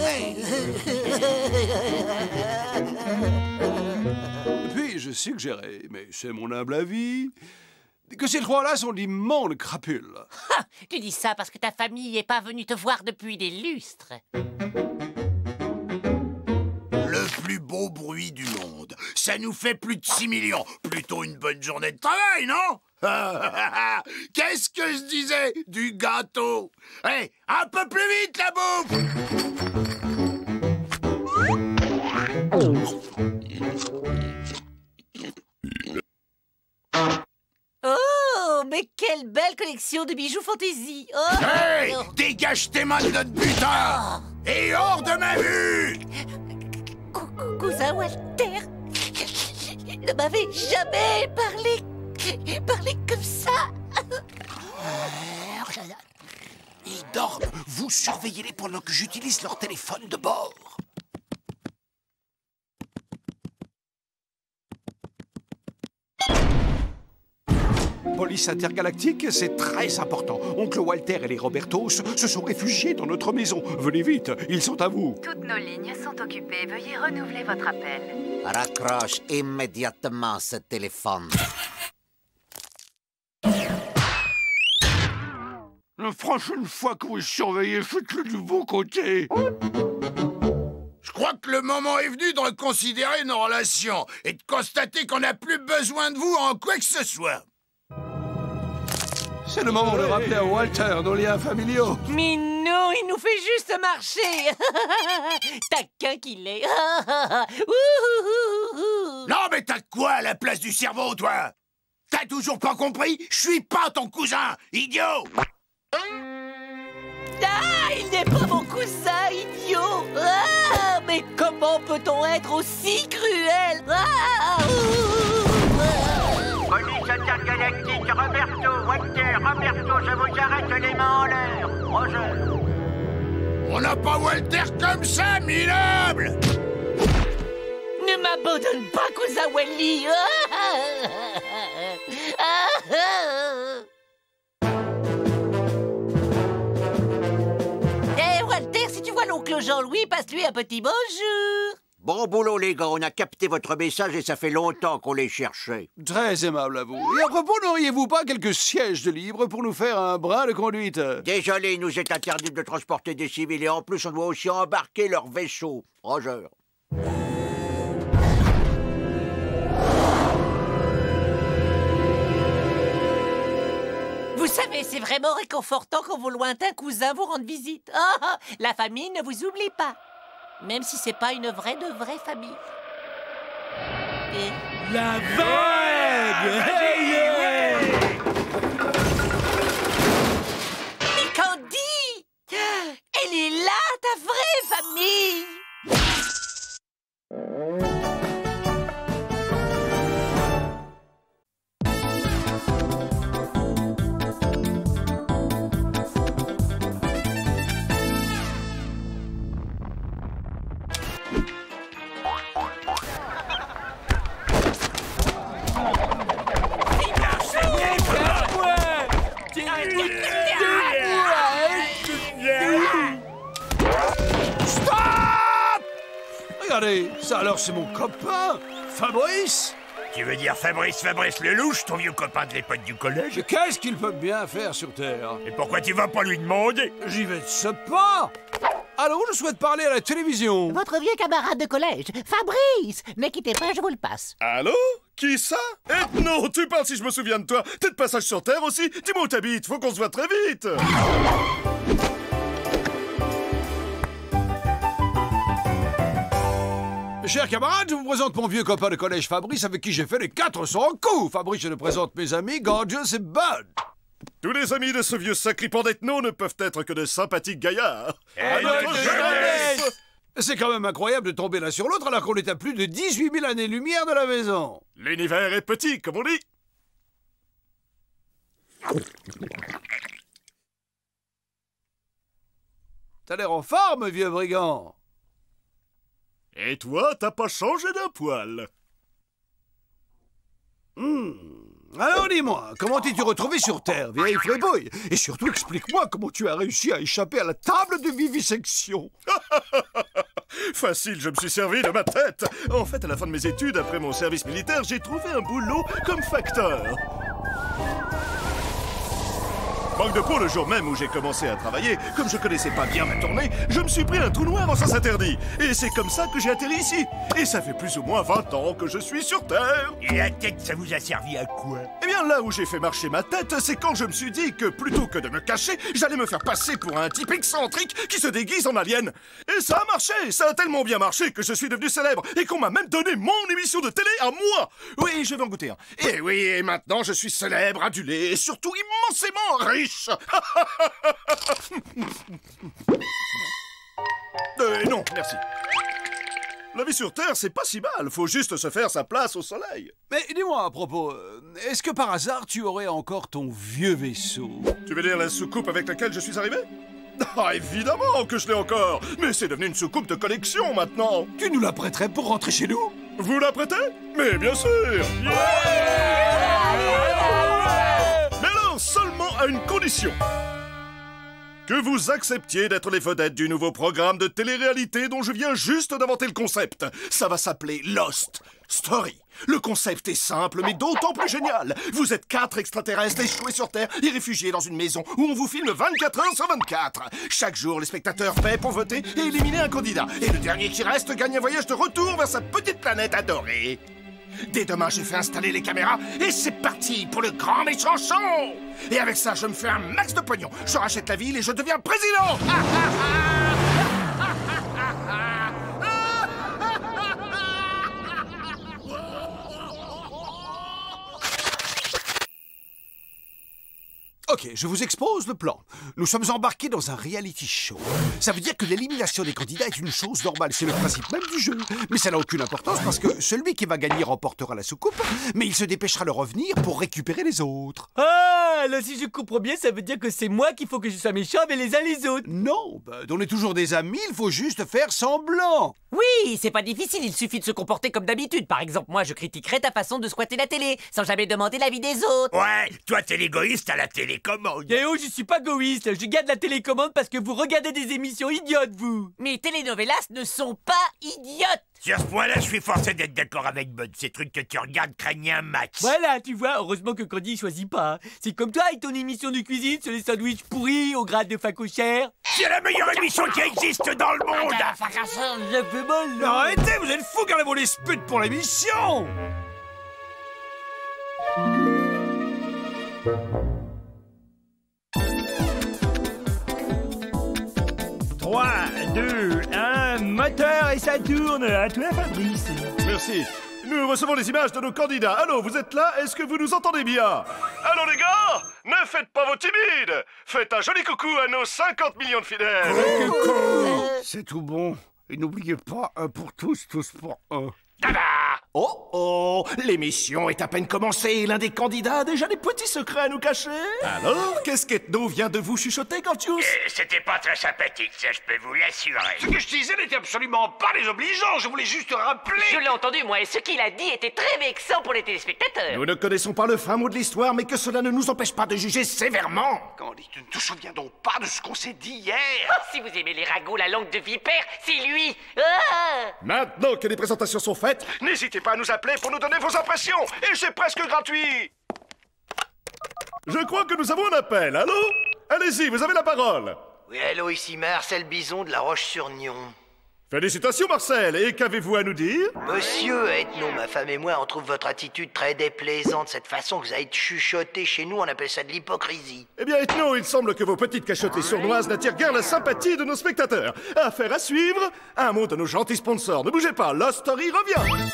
Puis-je suggérer, mais c'est mon humble avis, que ces trois-là sont d'immondes crapules. Ha, tu dis ça parce que ta famille n'est pas venue te voir depuis des lustres. Le plus beau bruit du monde. Ça nous fait plus de 6 millions. Plutôt une bonne journée de travail, non? Qu'est-ce que je disais? Du gâteau. Hé, un peu plus vite, la bouffe! Oh, mais quelle belle collection de bijoux fantaisie. Oh, Hey, dégage tes mains de notre butin! Et hors de ma vue! Cousin Walter ne m'avait jamais parlé comme ça. Ils dorment. Vous surveillez-les pendant que j'utilise leur téléphone de bord. Police intergalactique, c'est très important. Oncle Walter et les Robertos se sont réfugiés dans notre maison. Venez vite, ils sont à vous. Toutes nos lignes sont occupées. Veuillez renouveler votre appel. Raccroche immédiatement ce téléphone. La prochaine fois que vous surveillez, faites-le du bon côté. Je crois que le moment est venu de reconsidérer nos relations et de constater qu'on n'a plus besoin de vous en quoi que ce soit. C'est le moment de rappeler à Walter nos liens familiaux. Mais non, il nous fait juste marcher. Taquin qu'il est. Non, mais t'as quoi à la place du cerveau, toi? T'as toujours pas compris? Je suis pas ton cousin, idiot! Ah, il n'est pas mon cousin, idiot. Ah, mais comment peut-on être aussi cruel? Police intergalactique, Roberto, Walter, Roberto, je vous arrête les mains en l'air. Roger. On n'a pas Walter comme ça, minable! Ne m'abandonne pas, cousin Wally. Walter, si tu vois l'oncle Jean-Louis, passe-lui un petit bonjour. Bon boulot, les gars, on a capté votre message et ça fait longtemps qu'on les cherchait. Très aimable à vous. Et à propos, n'auriez-vous pas quelques sièges de libre pour nous faire un brin de conduite? Désolé, il nous est interdit de transporter des civils et en plus, on doit aussi embarquer leur vaisseau. Roger. Vous savez, c'est vraiment réconfortant quand vos lointains cousins vous rendent visite. Oh, la famille ne vous oublie pas. Même si c'est pas une vraie de vraie famille. Et... La vague! Hey, yeah! regardez, ça alors c'est mon copain, Fabrice. Tu veux dire Fabrice le louche, ton vieux copain de l'époque du collège? Mais qu'est-ce qu'il peut bien faire sur Terre? Et pourquoi tu vas pas lui demander? J'y vais de ce pas. Allô, je souhaite parler à la télévision. Votre vieux camarade de collège, Fabrice. Ne quittez pas, je vous le passe. Allô? Qui ça? Non, tu parles si je me souviens de toi. T'es de passage sur Terre aussi? Dis-moi où t'habites, faut qu'on se voit très vite. Chers camarades, je vous présente mon vieux copain de collège Fabrice avec qui j'ai fait les 400 coups. Fabrice, je te présente mes amis Gorgeous et Bud. Tous les amis de ce vieux sacripant d'ethno ne peuvent être que de sympathiques gaillards. C'est quand même incroyable de tomber l'un sur l'autre alors qu'on est à plus de 18 000 années-lumière de la maison. L'univers est petit, comme on dit. T'as l'air en forme, vieux brigand. Et toi, t'as pas changé d'un poil. Alors dis-moi, comment t'es-tu retrouvé sur Terre, vieille frébouille? Et surtout, explique-moi comment tu as réussi à échapper à la table de vivisection. Facile, je me suis servi de ma tête. En fait, à la fin de mes études, après mon service militaire, j'ai trouvé un boulot comme facteur. Manque de peau, le jour même où j'ai commencé à travailler, comme je connaissais pas bien ma tournée, je me suis pris un trou noir en sens interdit. Et c'est comme ça que j'ai atterri ici. Et ça fait plus ou moins 20 ans que je suis sur Terre. Et la tête, ça vous a servi à quoi? Eh bien, là où j'ai fait marcher ma tête, c'est quand je me suis dit que plutôt que de me cacher, j'allais me faire passer pour un type excentrique qui se déguise en alien. Et ça a marché. Ça a tellement bien marché que je suis devenu célèbre et qu'on m'a même donné mon émission de télé à moi. Oui, je vais en goûter un. Et oui, et maintenant je suis célèbre, adulé et surtout immensément riche. Non, merci. La vie sur Terre, c'est pas si mal. Faut juste se faire sa place au soleil. Mais dis-moi à propos, est-ce que par hasard tu aurais encore ton vieux vaisseau? Tu veux dire la soucoupe avec laquelle je suis arrivé? Ah, évidemment que je l'ai encore. Mais c'est devenu une soucoupe de collection maintenant. Tu nous la prêterais pour rentrer chez nous? Vous la prêtez? Mais bien sûr. Mais alors, seulement à une condition. Que vous acceptiez d'être les vedettes du nouveau programme de télé-réalité dont je viens juste d'inventer le concept. Ça va s'appeler Lost Story. Le concept est simple, mais d'autant plus génial. Vous êtes 4 extraterrestres échoués sur Terre et réfugiés dans une maison où on vous filme 24 heures sur 24. Chaque jour, les spectateurs paient pour voter et éliminer un candidat. Et le dernier qui reste gagne un voyage de retour vers sa petite planète adorée. Dès demain, j'ai fait installer les caméras et c'est parti pour le grand méchant show. Et avec ça, je me fais un max de pognon. Je rachète la ville et je deviens président. Ok, je vous expose le plan. Nous sommes embarqués dans un reality show. Ça veut dire que l'élimination des candidats est une chose normale. C'est le principe même du jeu. Mais ça n'a aucune importance parce que celui qui va gagner remportera la soucoupe, mais il se dépêchera de revenir pour récupérer les autres. Ah, là si je comprends bien, ça veut dire que c'est moi qu'il faut que je sois méchant avec les uns les autres. Non, on est toujours des amis, il faut juste faire semblant. Oui, c'est pas difficile, il suffit de se comporter comme d'habitude. Par exemple, moi, je critiquerais ta façon de squatter la télé, sans jamais demander l'avis des autres. Ouais, toi t'es l'égoïste à la télécommande. Eh oh, je suis pas égoïste, je garde la télécommande parce que vous regardez des émissions idiotes, vous. Mes telenovelas ne sont pas idiotes. Sur ce point-là, je suis forcé d'être d'accord avec Bud. Ces trucs que tu regardes craignent un max. Voilà, tu vois, heureusement que Candy choisit pas. C'est comme toi avec ton émission de cuisine sur les sandwichs pourris au grade de facochère. C'est la meilleure émission qui existe dans le monde. Je fais mal, là. Arrêtez, vous êtes fous, gardez vos disputes pour l'émission. 3, 2, 1, moteur et ça tourne. À toi, Fabrice. Merci. Nous recevons les images de nos candidats. Allô, vous êtes là? Est-ce que vous nous entendez bien? Allô, les gars? Ne faites pas vos timides. Faites un joli coucou à nos 50 millions de fidèles. C'est tout bon. Et n'oubliez pas, un pour tous, tous pour un. Tada! Oh oh, l'émission est à peine commencée et l'un des candidats a déjà des petits secrets à nous cacher. Alors, qu'est-ce qu'Ethno vient de vous chuchoter, Gorgius? C'était pas très sympathique, ça je peux vous l'assurer. Ce que je disais n'était absolument pas désobligeant, je voulais juste rappeler... Je l'ai entendu, moi, et ce qu'il a dit était très vexant pour les téléspectateurs. Nous ne connaissons pas le fin mot de l'histoire, mais que cela ne nous empêche pas de juger sévèrement. Candy, tu ne te souviens donc pas de ce qu'on s'est dit hier? Oh, si vous aimez les ragots, la langue de vipère, c'est lui. Ah! Maintenant que les présentations sont faites, N'hésitez pas à nous appeler pour nous donner vos impressions, et c'est presque gratuit. je crois que nous avons un appel. Allô? Allez-y, vous avez la parole. Oui, allô, ici Marcel Bison de La Roche-sur-Nion. Félicitations, Marcel. Et qu'avez-vous à nous dire? Monsieur Ethno, ma femme et moi, on trouve votre attitude très déplaisante. Cette façon que vous avez de chuchoter chez nous, on appelle ça de l'hypocrisie. Eh bien, Ethno, il semble que vos petites cachotteries sournoises n'attirent guère la sympathie de nos spectateurs. Affaire à suivre. Un mot de nos gentils sponsors. Ne bougez pas, Lost Story revient.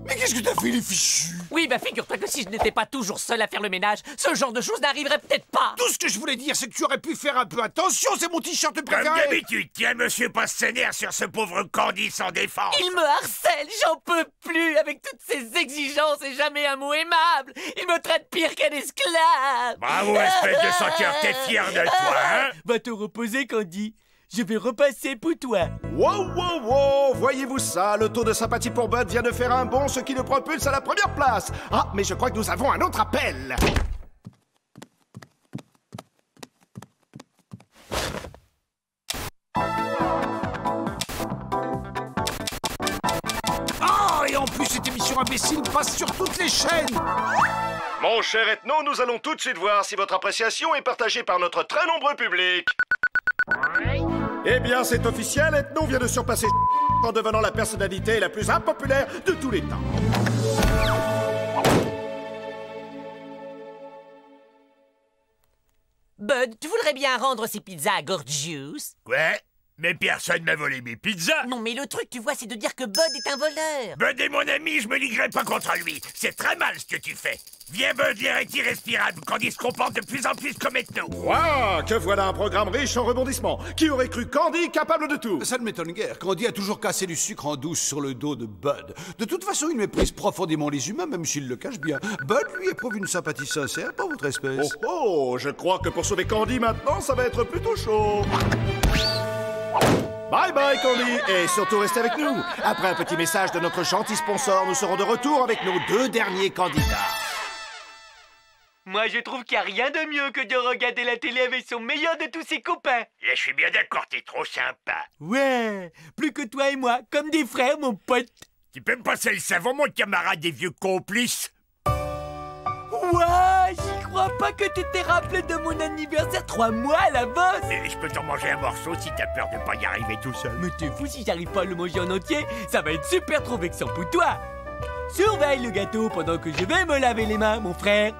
Mais qu'est-ce que t'as fait, les fichus? Oui, bah figure-toi que si je n'étais pas toujours seul à faire le ménage, ce genre de choses n'arriverait peut-être pas. Tout ce que je voulais dire, c'est que tu aurais pu faire un peu attention, c'est mon t-shirt Comme préféré. d'habitude, tiens, monsieur Pastenaire sur ce pauvre Candy sans défense. Il me harcèle, j'en peux plus avec toutes ces exigences et jamais un mot aimable. Il me traite pire qu'un esclave. Bravo, espèce de senteur, t'es fier de toi, hein? Va te reposer, Candy. Je vais repasser pour toi. Wow, wow, wow. Voyez-vous ça? Le taux de sympathie pour Bud vient de faire un bond, ce qui le propulse à la première place. Ah, mais je crois que nous avons un autre appel. Ah, et en plus, cette émission imbécile passe sur toutes les chaînes. Mon cher Ethno, nous allons tout de suite voir si votre appréciation est partagée par notre très nombreux public. Eh bien, c'est officiel, Ethno vient de surpasser en devenant la personnalité la plus impopulaire de tous les temps. Bud, tu voudrais bien rendre ces pizzas à Gorgius? Ouais, mais personne m'a volé mes pizzas. Non, mais le truc, tu vois, c'est de dire que Bud est un voleur. Bud est mon ami, je me liguerai pas contre lui. C'est très mal ce que tu fais. Viens, Bud, l'air est irrespirable quand il se comporte de plus en plus comme Ethno. Waouh, que voilà un programme riche en rebondissements. Qui aurait cru Candy capable de tout? Ça ne m'étonne guère. Candy a toujours cassé du sucre en douce sur le dos de Bud. De toute façon, il méprise profondément les humains, même s'il le cache bien. Bud lui éprouve une sympathie sincère pour votre espèce. Oh, oh, je crois que pour sauver Candy maintenant, ça va être plutôt chaud. Bye bye Candy, et surtout restez avec nous. Après un petit message de notre gentil sponsor, nous serons de retour avec nos deux derniers candidats. Moi, je trouve qu'il n'y a rien de mieux que de regarder la télé avec son meilleur de tous ses copains. Là, je suis bien d'accord, t'es trop sympa. Ouais, plus que toi et moi, comme des frères, mon pote. Tu peux me passer le savon, mon camarade des vieux complices? Ouais, j'y crois pas que tu t'es rappelé de mon anniversaire 3 mois à l'avance. Et je peux t'en manger un morceau si t'as peur de pas y arriver tout seul. Mais t'es fou, si j'arrive pas à le manger en entier, ça va être super trop vexant pour toi. Surveille le gâteau pendant que je vais me laver les mains, mon frère.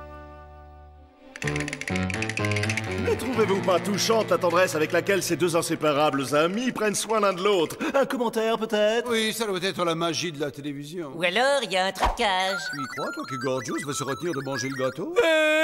Ne trouvez-vous pas touchante la tendresse avec laquelle ces deux inséparables amis prennent soin l'un de l'autre? Un commentaire peut-être? Oui, ça doit être la magie de la télévision. Ou alors, il y a un trucage. Tu y crois, toi, que Gorgius va se retenir de manger le gâteau?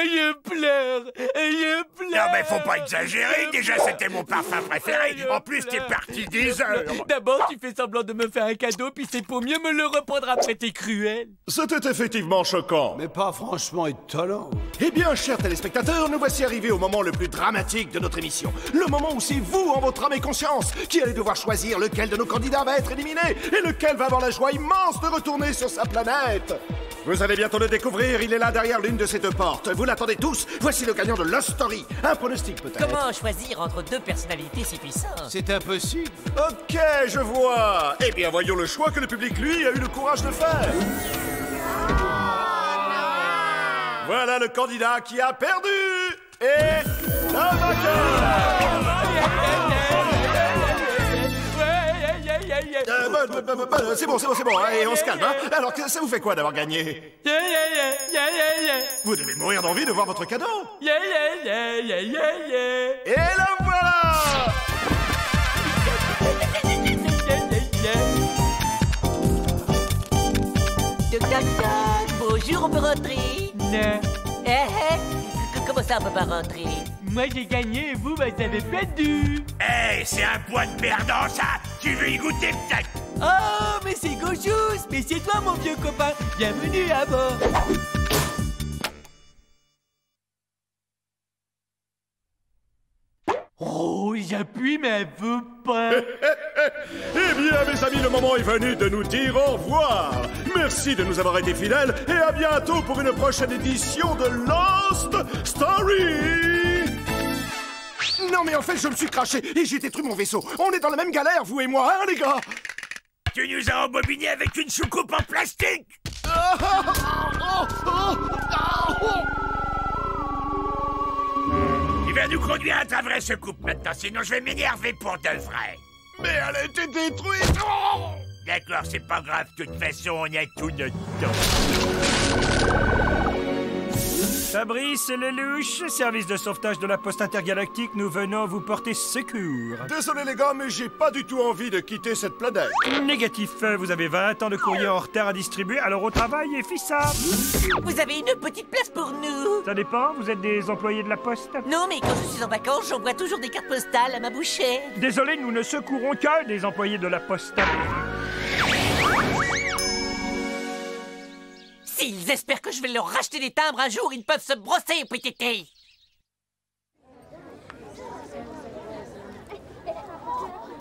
Je pleure, je pleure. Non mais faut pas exagérer, déjà c'était mon parfum préféré. En plus t'es parti des heures. D'abord tu fais semblant de me faire un cadeau, puis c'est pour mieux me le reprendre après, t'es cruel. C'était effectivement choquant. Mais pas franchement étonnant. Eh bien, chers téléspectateurs, nous voici arrivés au moment le plus dramatique de notre émission. Le moment où c'est vous, en votre âme et conscience, qui allez devoir choisir lequel de nos candidats va être éliminé et lequel va avoir la joie immense de retourner sur sa planète. Vous allez bientôt le découvrir, il est là derrière l'une de ces deux portes. Vous l'attendez tous, voici le gagnant de Lost Story. Un pronostic peut-être. Comment choisir entre deux personnalités si puissantes? C'est impossible. Ok, je vois. Eh bien, voyons le choix que le public, lui, a eu le courage de faire. Voilà le candidat qui a perdu. Et le vainqueur. C'est bon, allez, on se calme, hein. Alors, ça vous fait quoi d'avoir gagné? Vous devez mourir d'envie de voir votre cadeau. Et le voilà. Bonjour, on peut rentrer? Non. Comment ça, on peut pas rentrer? Moi j'ai gagné et vous avez perdu. Hey, c'est un point de perdant ça. Tu veux y goûter peut-être? Oh, mais c'est Gauchous! Mais c'est toi, mon vieux copain! Bienvenue à bord! Oh, j'appuie, mais elle veut pas! Eh bien, mes amis, le moment est venu de nous dire au revoir. Merci de nous avoir été fidèles et à bientôt pour une prochaine édition de Lost Story. Non mais en fait je me suis craché et j'ai détruit mon vaisseau. On est dans la même galère, vous et moi, hein les gars? Tu nous as embobiné avec une soucoupe en plastique. Tu vas nous conduire à ta vraie soucoupe maintenant, sinon je vais m'énerver pour de vrai. Mais elle a été détruite. D'accord, c'est pas grave, de toute façon on a tout notre temps. Fabrice Lelouch, service de sauvetage de la Poste Intergalactique, nous venons vous porter secours. Désolé les gars, mais j'ai pas du tout envie de quitter cette planète. Négatif, vous avez 20 ans de courrier en retard à distribuer, alors au travail et fissable. Vous avez une petite place pour nous? Ça dépend, vous êtes des employés de la Poste? Non, mais quand je suis en vacances, j'envoie toujours des cartes postales à ma bouchée. Désolé, nous ne secourons que des employés de la Poste. S'ils espèrent que je vais leur racheter des timbres un jour, ils peuvent se brosser, PTT.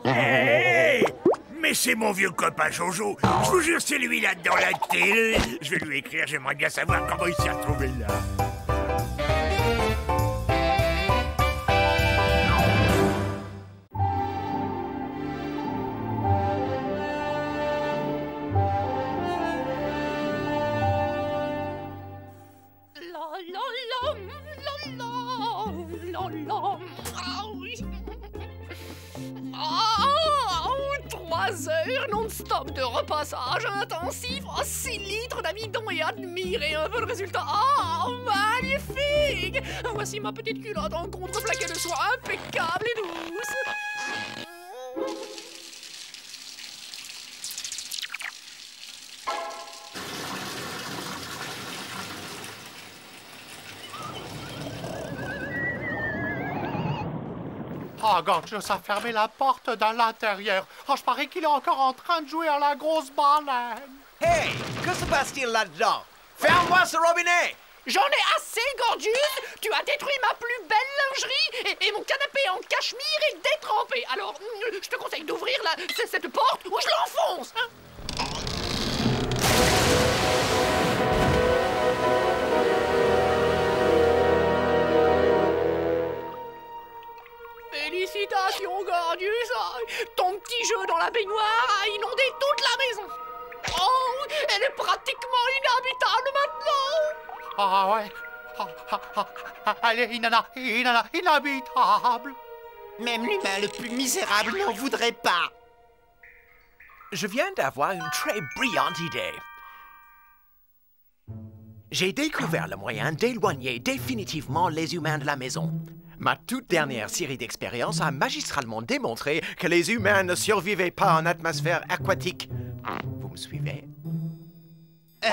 Hey, mais c'est mon vieux copain Jojo. Je vous jure, c'est lui là dans la télé. Je vais lui écrire, j'aimerais bien savoir comment il s'est retrouvé là. Oh, 3 heures non-stop de repassage intensif, 6 litres d'amidon et admirez un peu le résultat. Oh, magnifique! Voici ma petite culotte en contreplaqué de soie impeccable et douce. Oh, Gorgeous a fermé la porte dans l'intérieur. Oh, je parie qu'il est encore en train de jouer à la grosse baleine. Hey, que se passe-t-il là-dedans? Ferme-moi ce robinet! J'en ai assez, Gorgeous! Tu as détruit ma plus belle lingerie et mon canapé en cachemire est détrempé. Alors, je te conseille d'ouvrir cette porte ou je l'enfonce, hein? Félicitations, Gorgeous! Ton petit jeu dans la baignoire a inondé toute la maison. Oh, elle est pratiquement inhabitable maintenant. Ah ouais. Elle est inhabitable. Même l'humain le plus misérable n'en voudrait pas. Je viens d'avoir une très brillante idée. J'ai découvert le moyen d'éloigner définitivement les humains de la maison. Ma toute dernière série d'expériences a magistralement démontré que les humains ne survivaient pas en atmosphère aquatique. Vous me suivez? Je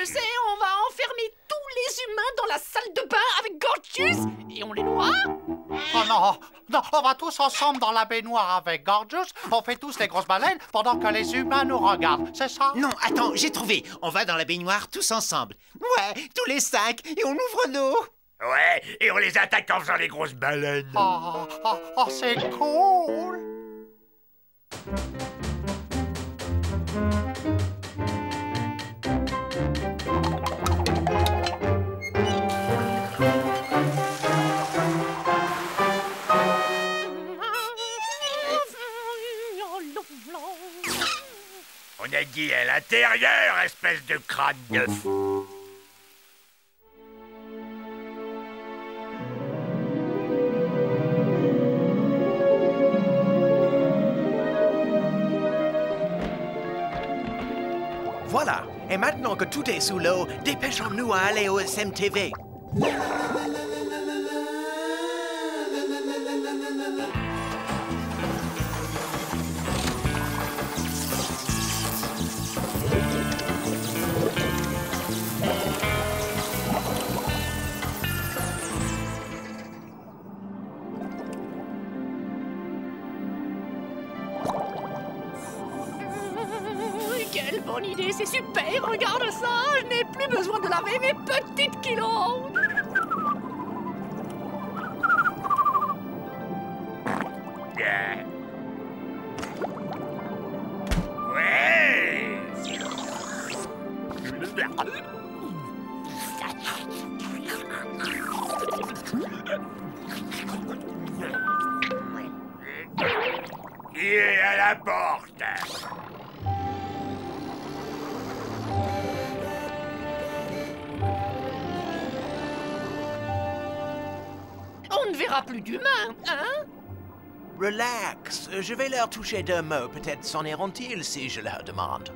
sais, on va enfermer tous les humains dans la salle de bain avec Gorgeous et on les noie. Oh non, non, on va tous ensemble dans la baignoire avec Gorgeous. On fait tous les grosses baleines pendant que les humains nous regardent, c'est ça? Non, attends, j'ai trouvé. On va dans la baignoire tous ensemble. Ouais, tous les 5, et on ouvre l'eau. Ouais, et on les attaque en faisant les grosses baleines. Oh, c'est cool. On a dit à l'intérieur, espèce de crâne de fou. Voilà. Et maintenant que tout est sous l'eau, dépêchons-nous à aller au SMTV. quelle bonne idée, c'est super, regarde ça, je n'ai plus besoin de laver mes petites kilos. Qui est à la porte? On ne verra plus d'humains, hein? Relax, je vais leur toucher deux mots, peut-être s'en iront-ils si je leur demande.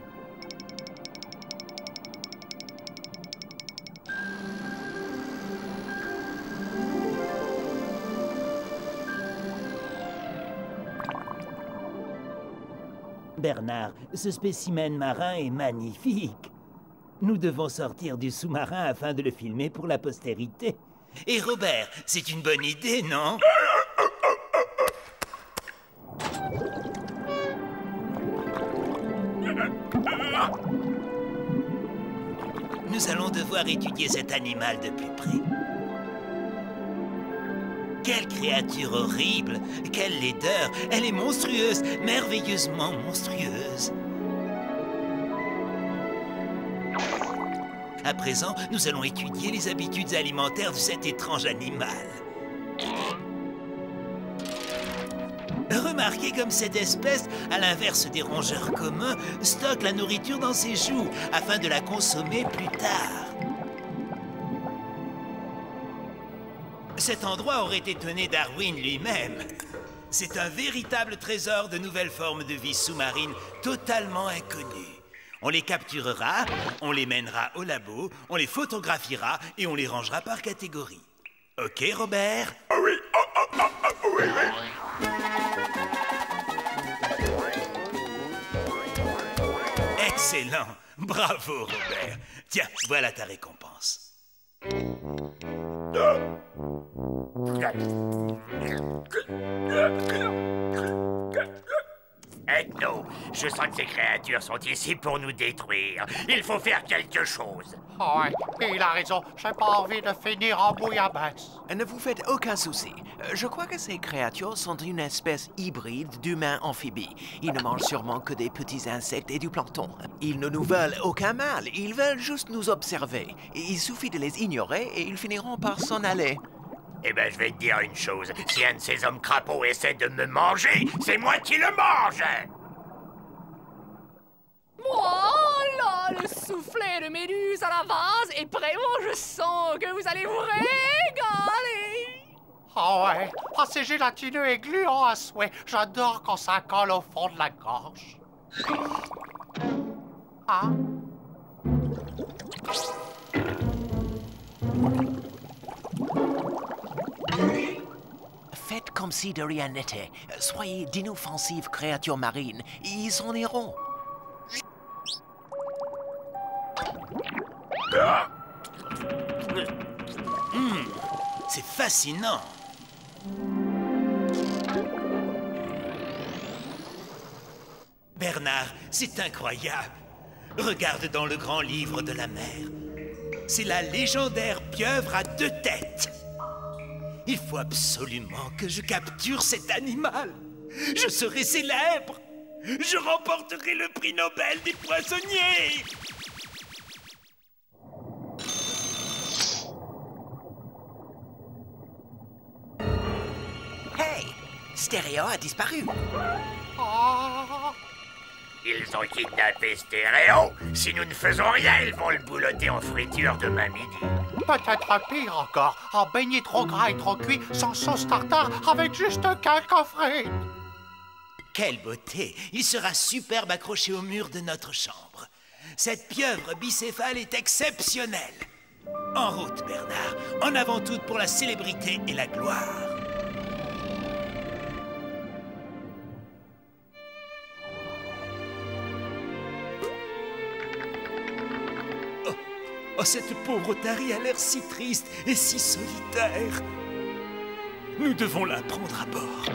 Bernard, ce spécimen marin est magnifique. Nous devons sortir du sous-marin afin de le filmer pour la postérité. Et Robert, c'est une bonne idée, non? Nous allons devoir étudier cet animal de plus près. Quelle créature horrible! Quelle laideur! Elle est monstrueuse, merveilleusement monstrueuse. À présent, nous allons étudier les habitudes alimentaires de cet étrange animal. Remarquez comme cette espèce, à l'inverse des rongeurs communs, stocke la nourriture dans ses joues afin de la consommer plus tard. Cet endroit aurait étonné Darwin lui-même. C'est un véritable trésor de nouvelles formes de vie sous-marine totalement inconnues. On les capturera, on les mènera au labo, on les photographiera et on les rangera par catégorie. Ok, Robert? Oui, oui, oui. Excellent! Bravo, Robert. Tiens, voilà ta récompense. Ethno, je sens que ces créatures sont ici pour nous détruire. Il faut faire quelque chose. Oh ouais, il a raison. J'ai pas envie de finir en bouillabaisse. Ne vous faites aucun souci. Je crois que ces créatures sont une espèce hybride d'humains amphibies. Ils ne mangent sûrement que des petits insectes et du plancton. Ils ne nous veulent aucun mal. Ils veulent juste nous observer. Il suffit de les ignorer et ils finiront par s'en aller. Eh ben, je vais te dire une chose. Si un de ces hommes crapauds essaie de me manger, c'est moi qui le mange! Voilà le soufflet de méduse à la vase et vraiment je sens que vous allez vous régaler. Oh ouais, c'est gélatineux et gluant à souhait. J'adore quand ça colle au fond de la gorge. Ah. Faites comme si de rien n'était. Soyez d'inoffensives créatures marines. Ils s'en iront. C'est fascinant. Bernard, c'est incroyable. Regarde dans le grand livre de la mer. C'est la légendaire pieuvre à 2 têtes. Il faut absolument que je capture cet animal. Je serai célèbre. Je remporterai le prix Nobel des poissonniers. Hey! Stéréo a disparu. Oh. Ils ont kidnappé Stéréo. Si nous ne faisons rien, ils vont le boulotter en friture demain midi. Peut-être pire encore, en beignet trop gras et trop cuit, sans sauce tartare, avec juste quelques frites. Quelle beauté! Il sera superbe accroché au mur de notre chambre. Cette pieuvre bicéphale est exceptionnelle. En route, Bernard. En avant toute pour la célébrité et la gloire. Oh, cette pauvre otarie a l'air si triste et si solitaire. Nous devons la prendre à bord.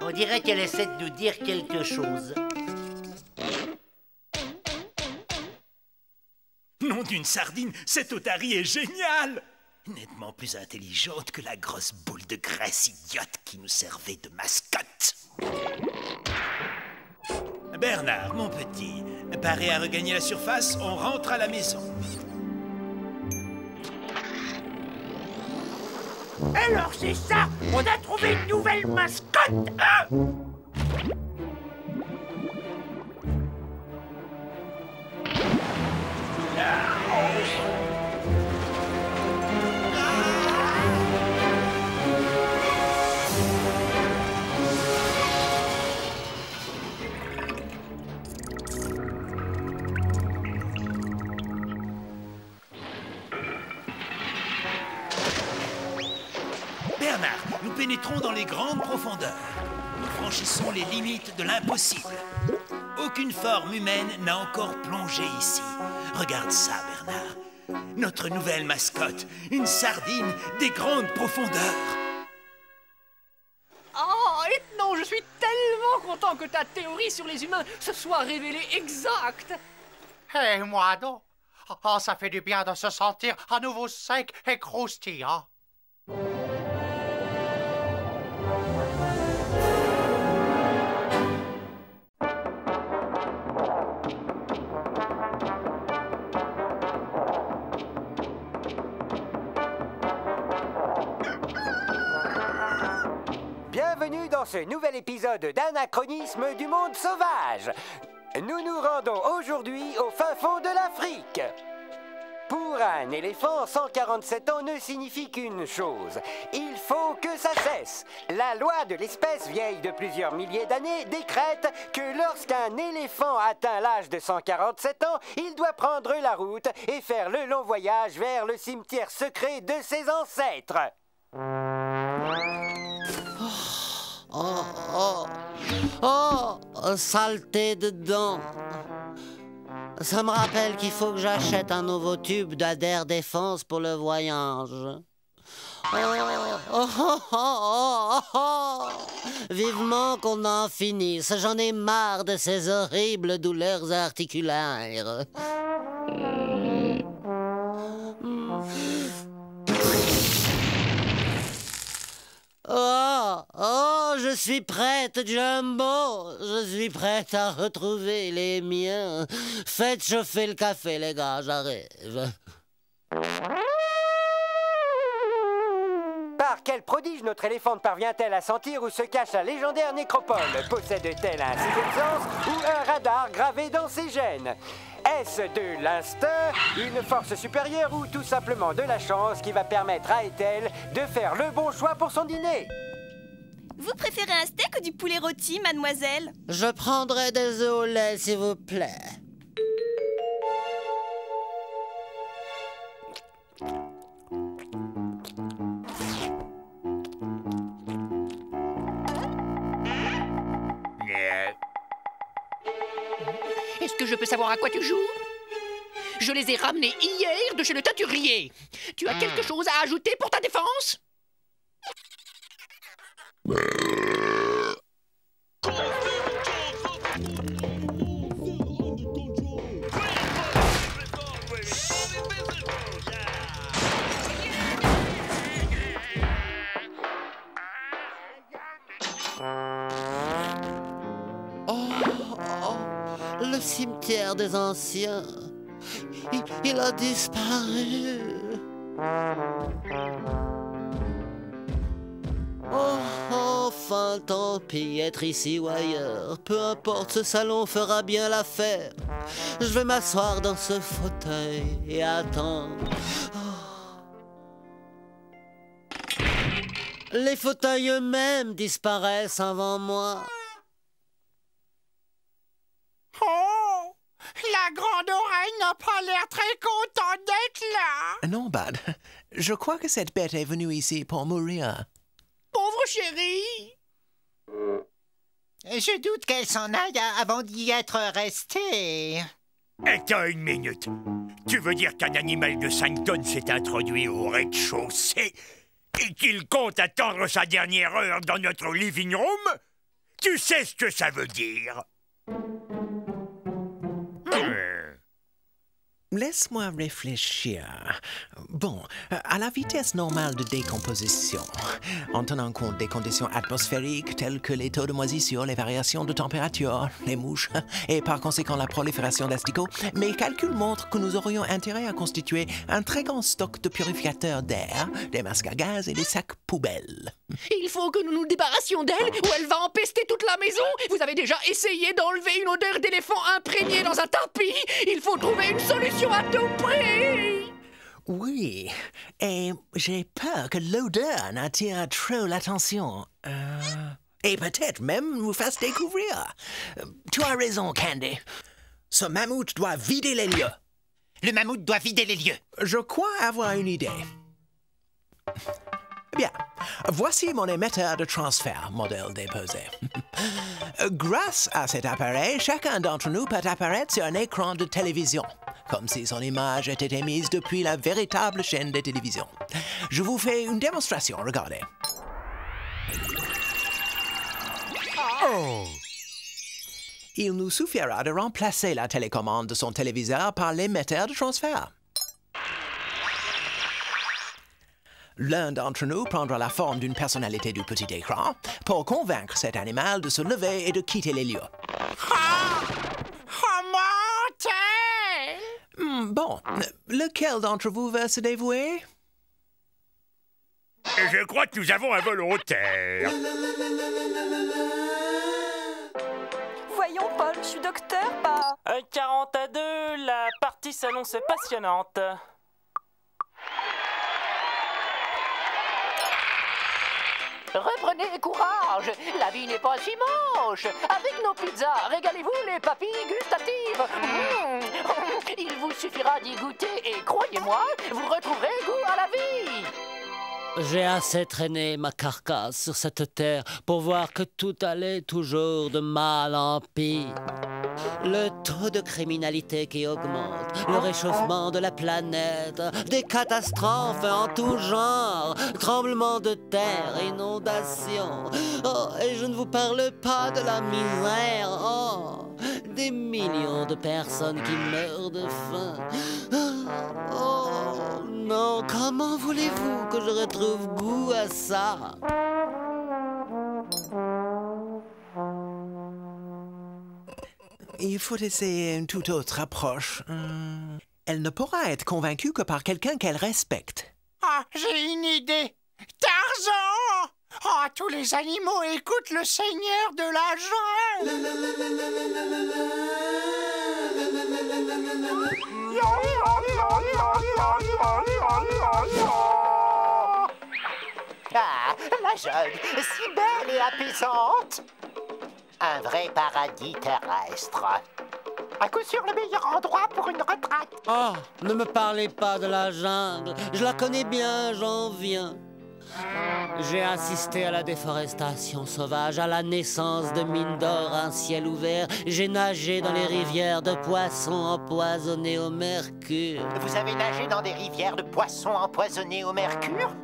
On dirait qu'elle essaie de nous dire quelque chose. Nom d'une sardine, cette otarie est géniale! Nettement plus intelligente que la grosse boule de graisse idiote qui nous servait de mascotte. Bernard, mon petit, paré à regagner la surface, on rentre à la maison. Alors c'est ça! On a trouvé une nouvelle mascotte, hein? Bernard, nous pénétrons dans les grandes profondeurs. Nous franchissons les limites de l'impossible. Aucune forme humaine n'a encore plongé ici. Regarde ça, Bernard. Notre nouvelle mascotte, une sardine des grandes profondeurs. Oh, et non, je suis tellement content que ta théorie sur les humains se soit révélée exacte. Et moi donc. Oh, ça fait du bien de se sentir à nouveau sec et croustillant. Bienvenue dans ce nouvel épisode d'Anachronisme du monde sauvage. Nous nous rendons aujourd'hui au fin fond de l'Afrique. Pour un éléphant, 147 ans ne signifie qu'une chose. Il faut que ça cesse. La loi de l'espèce vieille de plusieurs milliers d'années décrète que lorsqu'un éléphant atteint l'âge de 147 ans, il doit prendre la route et faire le long voyage vers le cimetière secret de ses ancêtres. Saleté dedans. Ça me rappelle qu'il faut que j'achète un nouveau tube d'Adair Défense pour le voyage. Vivement qu'on en finisse. J'en ai marre de ces horribles douleurs articulaires. Je suis prête, Jumbo. Je suis prête à retrouver les miens. Faites chauffer le café, les gars, j'arrive. Par quel prodige notre éléphante parvient-elle à sentir où se cache la légendaire nécropole? Possède-t-elle un sixième sens ou un radar gravé dans ses gènes? Est-ce de l'instinct, une force supérieure ou tout simplement de la chance qui va permettre à Ethel de faire le bon choix pour son dîner? Vous préférez un steak ou du poulet rôti, mademoiselle? Je prendrai des œufs au lait, s'il vous plaît. Est-ce que je peux savoir à quoi tu joues? Je les ai ramenés hier de chez le teinturier. Tu as quelque chose à ajouter pour ta défense? Le cimetière des anciens. Il a disparu. Enfin, tant pis, être ici ou ailleurs. Peu importe, ce salon fera bien l'affaire. Je vais m'asseoir dans ce fauteuil et attendre. Les fauteuils eux-mêmes disparaissent avant moi. Oh! La grande oreille n'a pas l'air très contente d'être là! Non, Bud. Je crois que cette bête est venue ici pour mourir. Pauvre chérie! Je doute qu'elle s'en aille avant d'y être restée. Attends une minute. Tu veux dire qu'un animal de 5 tonnes s'est introduit au rez-de-chaussée? et qu'il compte attendre sa dernière heure dans notre living room, tu sais ce que ça veut dire. Laisse-moi réfléchir. Bon, à la vitesse normale de décomposition, en tenant compte des conditions atmosphériques telles que les taux de moisissure, les variations de température, les mouches, et par conséquent la prolifération d'asticots, mes calculs montrent que nous aurions intérêt à constituer un très grand stock de purificateurs d'air, des masques à gaz et des sacs poubelles. Il faut que nous nous débarrassions d'elle ou elle va empester toute la maison. Vous avez déjà essayé d'enlever une odeur d'éléphant imprégnée dans un tapis. Il faut trouver une solution à tout prix. Oui, et j'ai peur que l'odeur n'attire trop l'attention. Et peut-être même vous fasse découvrir. Tu as raison, Candy. Ce mammouth doit vider les lieux. Le mammouth doit vider les lieux. Je crois avoir une idée. Bien, voici mon émetteur de transfert, modèle déposé. Grâce à cet appareil, chacun d'entre nous peut apparaître sur un écran de télévision, comme si son image était émise depuis la véritable chaîne de télévision. Je vous fais une démonstration, regardez. Oh! Il nous suffira de remplacer la télécommande de son téléviseur par l'émetteur de transfert. L'un d'entre nous prendra la forme d'une personnalité du petit écran pour convaincre cet animal de se lever et de quitter les lieux. Bon, lequel d'entre vous veut se dévouer? Je crois que nous avons un volontaire. Voyons, Paul, je suis docteur, pas... 40 à 2, la partie s'annonce passionnante. Reprenez courage, la vie n'est pas si moche. Avec nos pizzas, régalez-vous les papilles gustatives. Il vous suffira d'y goûter et croyez-moi, vous retrouverez goût à la vie. J'ai assez traîné ma carcasse sur cette terre pour voir que tout allait toujours de mal en pire. Le taux de criminalité qui augmente, le réchauffement de la planète, des catastrophes en tout genre, tremblements de terre, inondations. Oh, et je ne vous parle pas de la misère. Oh, des millions de personnes qui meurent de faim. Oh non, comment voulez-vous que je retrouve goût à ça? Il faut essayer une toute autre approche. Elle ne pourra être convaincue que par quelqu'un qu'elle respecte. Ah, j'ai une idée. Tarzan! Oh, tous les animaux écoutent le seigneur de la jungle. Ah, la jungle, si belle et apaisante. Un vrai paradis terrestre. À coup sûr le meilleur endroit pour une retraite. Oh, ne me parlez pas de la jungle. Je la connais bien, j'en viens. J'ai assisté à la déforestation sauvage, à la naissance de mines d'or, un ciel ouvert. J'ai nagé dans les rivières de poissons empoisonnés au mercure. Vous avez nagé dans des rivières de poissons empoisonnés au mercure?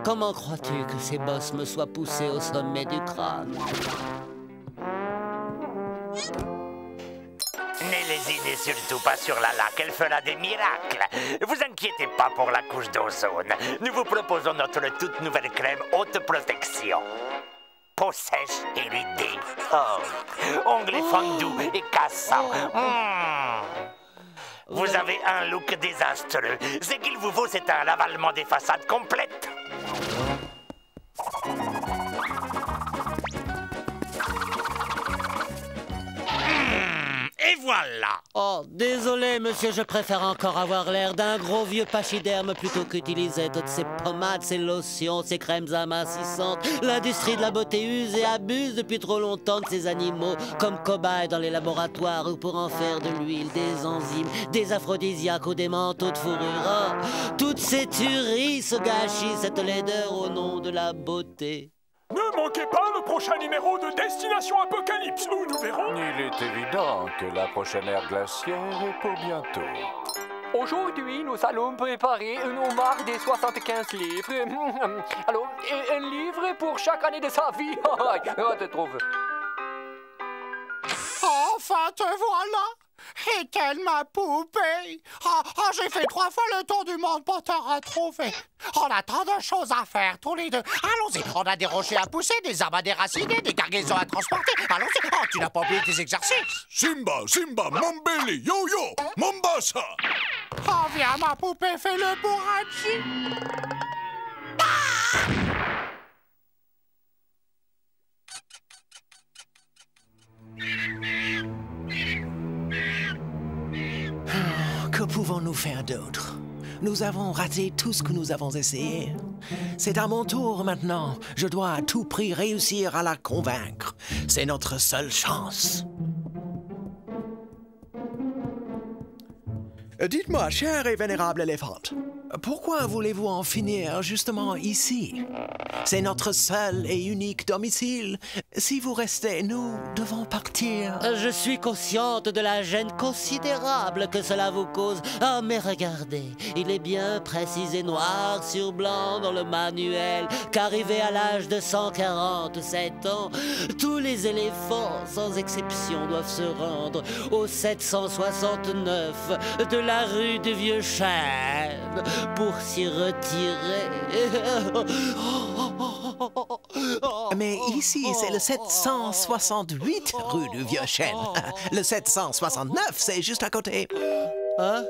Comment crois-tu que ces bosses me soient poussés au sommet du crâne? Ne lésinez surtout pas sur la laque, elle fera des miracles. Vous inquiétez pas pour la couche d'ozone. Nous vous proposons notre toute nouvelle crème haute protection. Peau sèche et ridée. Oh, ongles fondus et cassants. Vous avez un look désastreux. Ce qu'il vous faut, c'est un ravalement des façades complète. Et voilà! Oh, désolé, monsieur, je préfère encore avoir l'air d'un gros vieux pachyderme plutôt qu'utiliser toutes ces pommades, ces lotions, ces crèmes amincissantes. L'industrie de la beauté use et abuse depuis trop longtemps de ces animaux, comme cobayes dans les laboratoires ou pour en faire de l'huile, des enzymes, des aphrodisiaques ou des manteaux de fourrure. Oh, toutes ces tueries se gâchissent cette laideur au nom de la beauté. Ne manquez pas le prochain numéro de Destination Apocalypse, où nous verrons... Il est évident que la prochaine ère glaciaire est pour bientôt. Aujourd'hui, nous allons préparer un homard de 75 livres. Alors, un livre pour chaque année de sa vie. On te trouve. Enfin, te voilà! Et quelle ma poupée! J'ai fait 3 fois le tour du monde pour te retrouver. On a tant de choses à faire, tous les deux. Allons-y, on a des rochers à pousser, des arbres à déraciner, des cargaisons à transporter. Allons-y, tu n'as pas oublié tes exercices. Simba, Mambeli, Yo-Yo, Mombasa. Viens, ma poupée, fais-le pour Hachi. Que pouvons-nous faire d'autre? Nous avons raté tout ce que nous avons essayé. C'est à mon tour maintenant. Je dois à tout prix réussir à la convaincre. C'est notre seule chance. Dites-moi, cher et vénérable éléphante, pourquoi voulez-vous en finir justement ici? C'est notre seul et unique domicile. Si vous restez, nous devons partir. Je suis consciente de la gêne considérable que cela vous cause. Ah, mais regardez, il est bien précisé noir sur blanc dans le manuel qu'arrivé à l'âge de 147 ans, tous les éléphants, sans exception, doivent se rendre au 769 de la rue du Vieux Chêne pour s'y retirer. Mais ici, c'est le 768 rue du Vieux Chêne. Le 769, c'est juste à côté. Hein?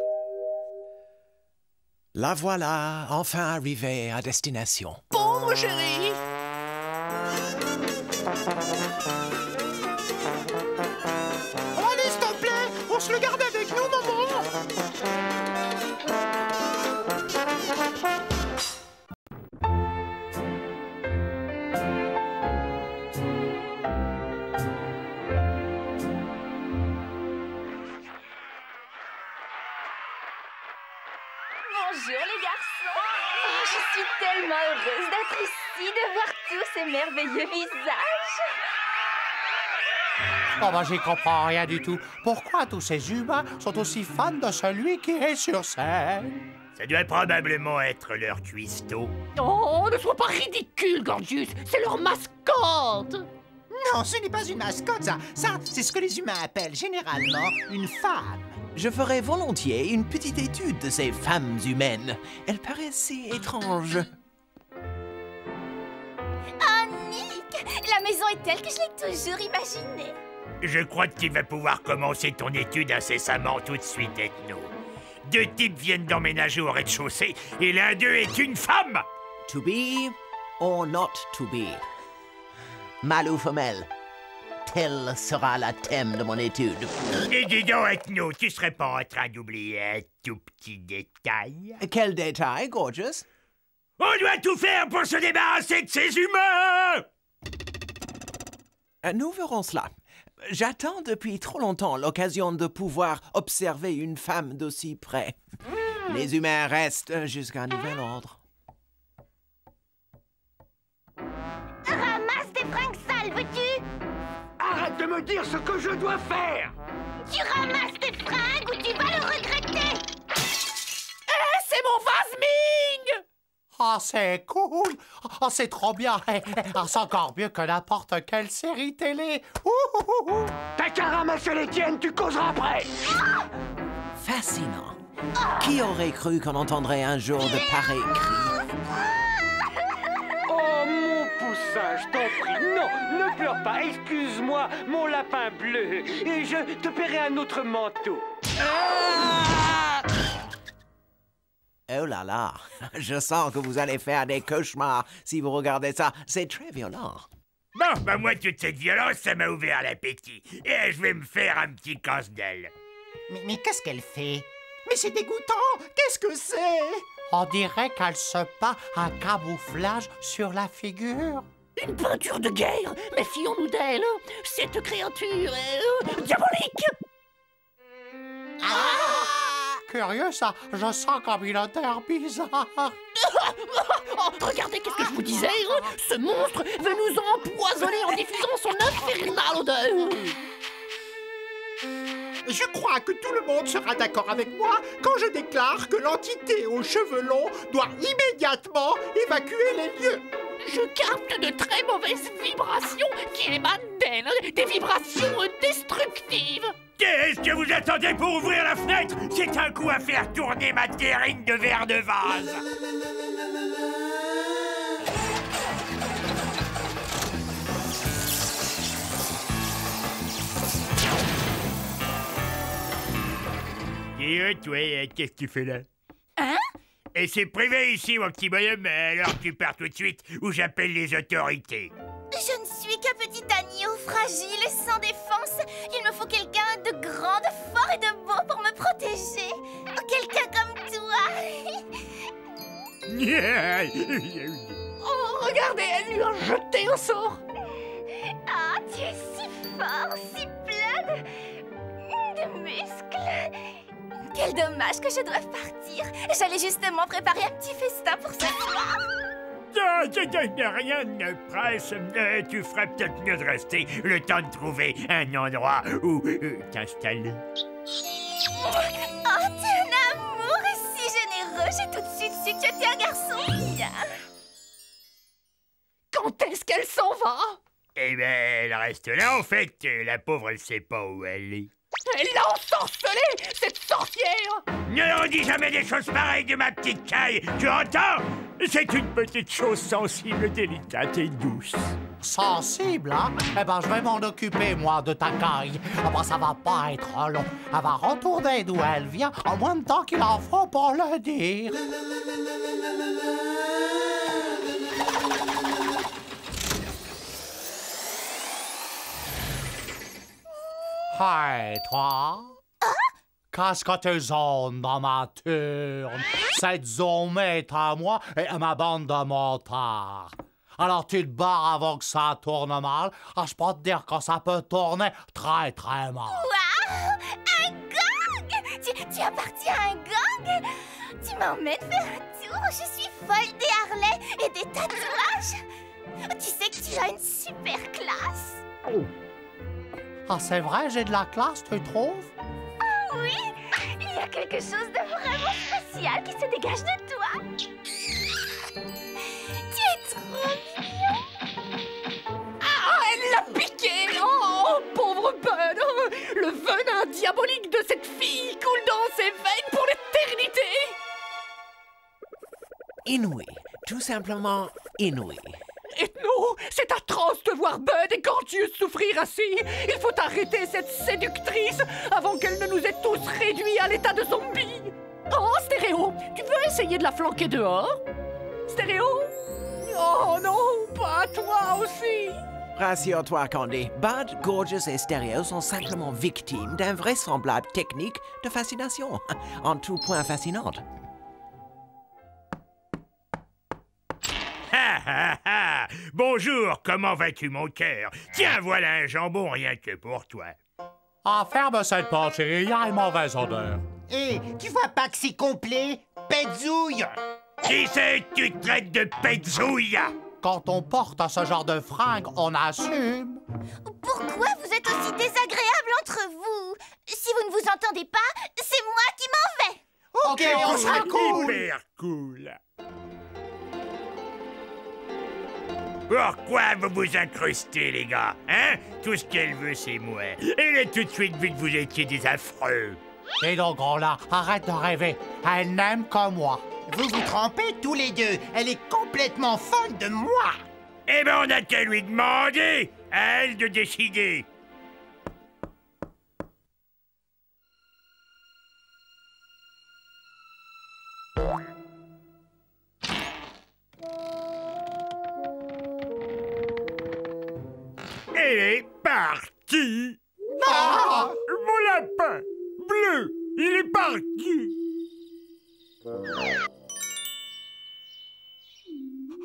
La voilà, enfin arrivée à destination. Bon, mon chéri. Allez, s'il te plaît, on se le garde avec nous, maman. Bonjour les garçons. Je suis tellement heureuse d'être ici, de voir tous ces merveilleux visages. J'y comprends rien du tout. Pourquoi tous ces humains sont aussi fans de celui qui est sur scène? Ça doit probablement être leur cuistot. Oh, ne sois pas ridicule, Gorgius. C'est leur mascotte. Non, ce n'est pas une mascotte, ça. Ça, c'est ce que les humains appellent généralement une femme. Je ferais volontiers une petite étude de ces femmes humaines. Elles paraissent si étranges. Oh, Nick! La maison est telle que je l'ai toujours imaginée. Je crois que tu vas pouvoir commencer ton étude incessamment tout de suite, Ethno. 2 types viennent d'emménager au rez-de-chaussée et l'un d'eux est une femme. To be or not to be? Mâle ou femelle? Tel sera le thème de mon étude. Et dis donc, Ethno, tu serais pas en train d'oublier un tout petit détail? Quel détail, Gorgeous? On doit tout faire pour se débarrasser de ces humains! Nous verrons cela. J'attends depuis trop longtemps l'occasion de pouvoir observer une femme d'aussi près. Les humains restent jusqu'à nouvel ordre. Ramasse tes fringues sales, veux-tu? Arrête de me dire ce que je dois faire! Tu ramasses tes fringues ou tu vas le regretter! C'est mon vase Ming! C'est cool! C'est trop bien! C'est encore mieux que n'importe quelle série télé! T'as qu'à ramasser les tiennes, tu causeras après! Fascinant! Qui aurait cru qu'on entendrait un jour de pareils cris? Oh, mon poussin, je t'en prie, non, ne pleure pas, excuse-moi, mon lapin bleu, et je te paierai un autre manteau. Oh là là, je sens que vous allez faire des cauchemars si vous regardez ça. C'est très violent. Bon, moi, toute cette violence, ça m'a ouvert l'appétit. Et je vais me faire un petit casse-dalle. Mais qu'est-ce qu'elle fait? Mais c'est dégoûtant! Qu'est-ce que c'est? On dirait qu'elle se peint un camouflage sur la figure. Une peinture de guerre. Méfions-nous d'elle. Cette créature est diabolique. Curieux, ça. Je sens comme une odeur bizarre. Regardez, qu'est-ce que je vous disais? Ce monstre veut nous empoisonner en diffusant son infernale odeur. Je crois que tout le monde sera d'accord avec moi quand je déclare que l'entité aux cheveux longs doit immédiatement évacuer les lieux. Je capte de très mauvaises vibrations qui émanent d'elle, des vibrations destructives. Qu'est-ce que vous attendez pour ouvrir la fenêtre? C'est un coup à faire tourner ma terrine de verre de vase. Et toi, qu'est-ce que tu fais là? Hein? Et c'est privé ici, mon petit bonhomme, alors tu pars tout de suite ou j'appelle les autorités. Je ne suis qu'un petit agneau fragile et sans défense. Il me faut quelqu'un de grand, de fort et de beau pour me protéger. Quelqu'un comme toi. Oh, regardez, elle lui a jeté un sort. Ah, tu es si fort, si plein de muscles. Quel dommage que je doive partir. J'allais justement préparer un petit festin pour ce soir. Rien ne presse. Tu ferais peut-être mieux de rester le temps de trouver un endroit où t'installer. Oh, t'es un amour si généreux. J'ai tout de suite su que tu étais un garçon bien. Quand est-ce qu'elle s'en va? Eh ben, elle reste là, en fait. La pauvre, elle sait pas où elle est. Elle l'a ensorcelée, cette sorcière! Ne redis jamais des choses pareilles de ma petite caille, tu entends? C'est une petite chose sensible, délicate et douce. Sensible, hein? Eh ben, je vais m'en occuper, moi, de ta caille. Ah ben, ça va pas être long. Elle va retourner d'où elle vient, en moins de temps qu'il en faut pour le dire. Hey, toi! Qu'est-ce que tu zones dans ma turne? Cette zone est à moi et à ma bande de motards. Alors tu te barres avant que ça tourne mal. Ah, je peux te dire que ça peut tourner très très mal. Waouh! Un gang! Tu appartiens à un gang? Tu m'emmènes faire un tour? Je suis folle des harlais et des tatouages. Tu sais que tu as une super classe. Ah, c'est vrai, j'ai de la classe, tu trouves? Oh oui! Il y a quelque chose de vraiment spécial qui se dégage de toi. Tu es trop mignon. Ah, elle l'a piqué! Oh, pauvre Bud! Le venin diabolique de cette fille coule dans ses veines pour l'éternité! Inouï, tout simplement inouï. Ethno, c'est atroce de voir Bud et Gorgeous souffrir ainsi. Il faut arrêter cette séductrice avant qu'elle ne nous ait tous réduits à l'état de zombies. Oh, Stéréo, tu veux essayer de la flanquer dehors? Stéréo? Oh non, pas toi aussi. Rassure-toi, Candy. Bud, Gorgeous et Stéréo sont simplement victimes d'un vraisemblable technique de fascination. En tout point fascinante. Bonjour, comment vas-tu, mon cœur? Tiens, voilà un jambon rien que pour toi. Ah, ferme cette porte, chérie, il y a une mauvaise odeur. Hé, tu vois pas que c'est complet? Pétzouille! Qui c'est que tu traites de pétzouille? Quand on porte ce genre de fringues, on assume. Pourquoi vous êtes aussi désagréables entre vous? Si vous ne vous entendez pas, c'est moi qui m'en vais. Ok, on sera cool. Hyper cool. Pourquoi vous vous incrustez, les gars? Hein? Tout ce qu'elle veut, c'est moi. Elle a tout de suite vu que vous étiez des affreux. Et donc, gros là, arrête de rêver. Elle n'aime que moi. Vous vous trompez tous les deux. Elle est complètement folle de moi. Eh ben, on n'a qu'à lui demander. À elle de décider. Elle est partie. Ah! Mon lapin bleu, il est parti.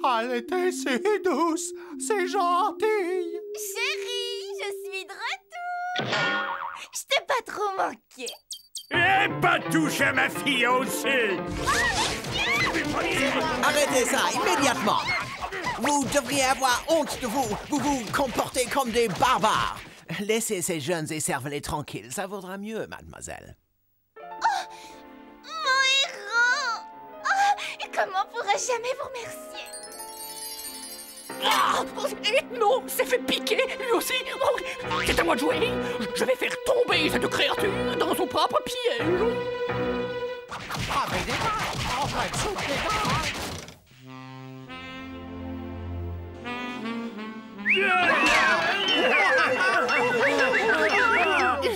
Elle était si douce, si gentille. Chérie, je suis de retour. Je t'ai pas trop manqué. Et pas touche à ma fiancée. Arrêtez ça immédiatement. Vous devriez avoir honte de vous. Vous vous comportez comme des barbares. laissez ces jeunes et servez-les tranquilles, ça vaudra mieux, mademoiselle. Mon héros! Oh, et comment pourrais-je jamais vous remercier? Ah, Ethno s'est fait piquer, lui aussi. Oh, c'est à moi de jouer. Je vais faire tomber cette créature dans son propre piège. Ah, mais des gars, on va être sous les gars.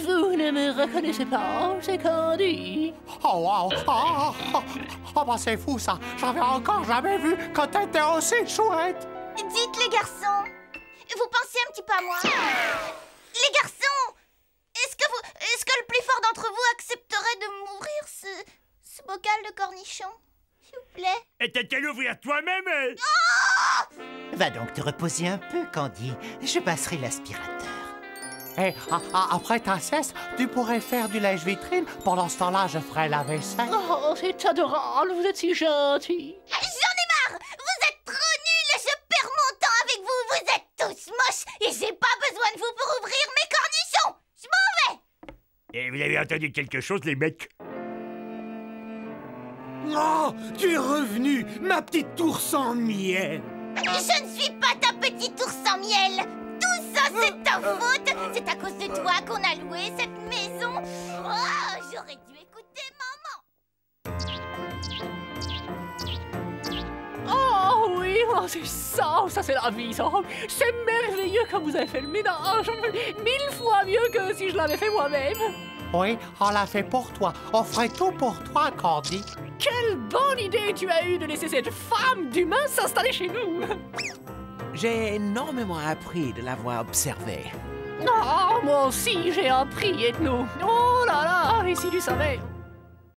Vous ne me reconnaissez pas, c'est Candy. Oh, wow! Oh, bah c'est fou ça! J'avais encore jamais vu quand t'étais aussi chouette! Dites les garçons, vous pensez un petit peu à moi? Les garçons, est-ce que le plus fort d'entre vous accepterait de m'ouvrir ce bocal de cornichons? S'il vous plaît? Et t'as qu'à l'ouvrir toi-même. Oh! Va donc te reposer un peu, Candy. Je passerai l'aspirateur. Et après ta cesse, tu pourrais faire du lèche-vitrine. Pendant ce temps-là, je ferai la vaisselle. Oh, c'est adorable, vous êtes si gentil. J'en ai marre! Vous êtes trop nuls et je perds mon temps avec vous! Vous êtes tous moches et j'ai pas besoin de vous pour ouvrir mes cornichons! Je m'en vais! Et vous avez entendu quelque chose, les mecs? Oh, tu es revenu, ma petite ours en miel. Je ne suis pas ta petite ours en miel! Tout ça, c'est ta faute! C'est à cause de toi qu'on a loué cette maison! Oh, j'aurais dû écouter maman! Oh oui, oh, c'est ça c'est la vie, ça. C'est merveilleux comme vous avez fait le ménage. 1000 fois mieux que si je l'avais fait moi-même. Oui, on l'a fait pour toi. On ferait tout pour toi, Candy. Quelle bonne idée tu as eue de laisser cette femme d'humain s'installer chez nous. J'ai énormément appris de l'avoir observé. Oh, moi aussi j'ai appris, Ethno. Oh là là, et si tu savais.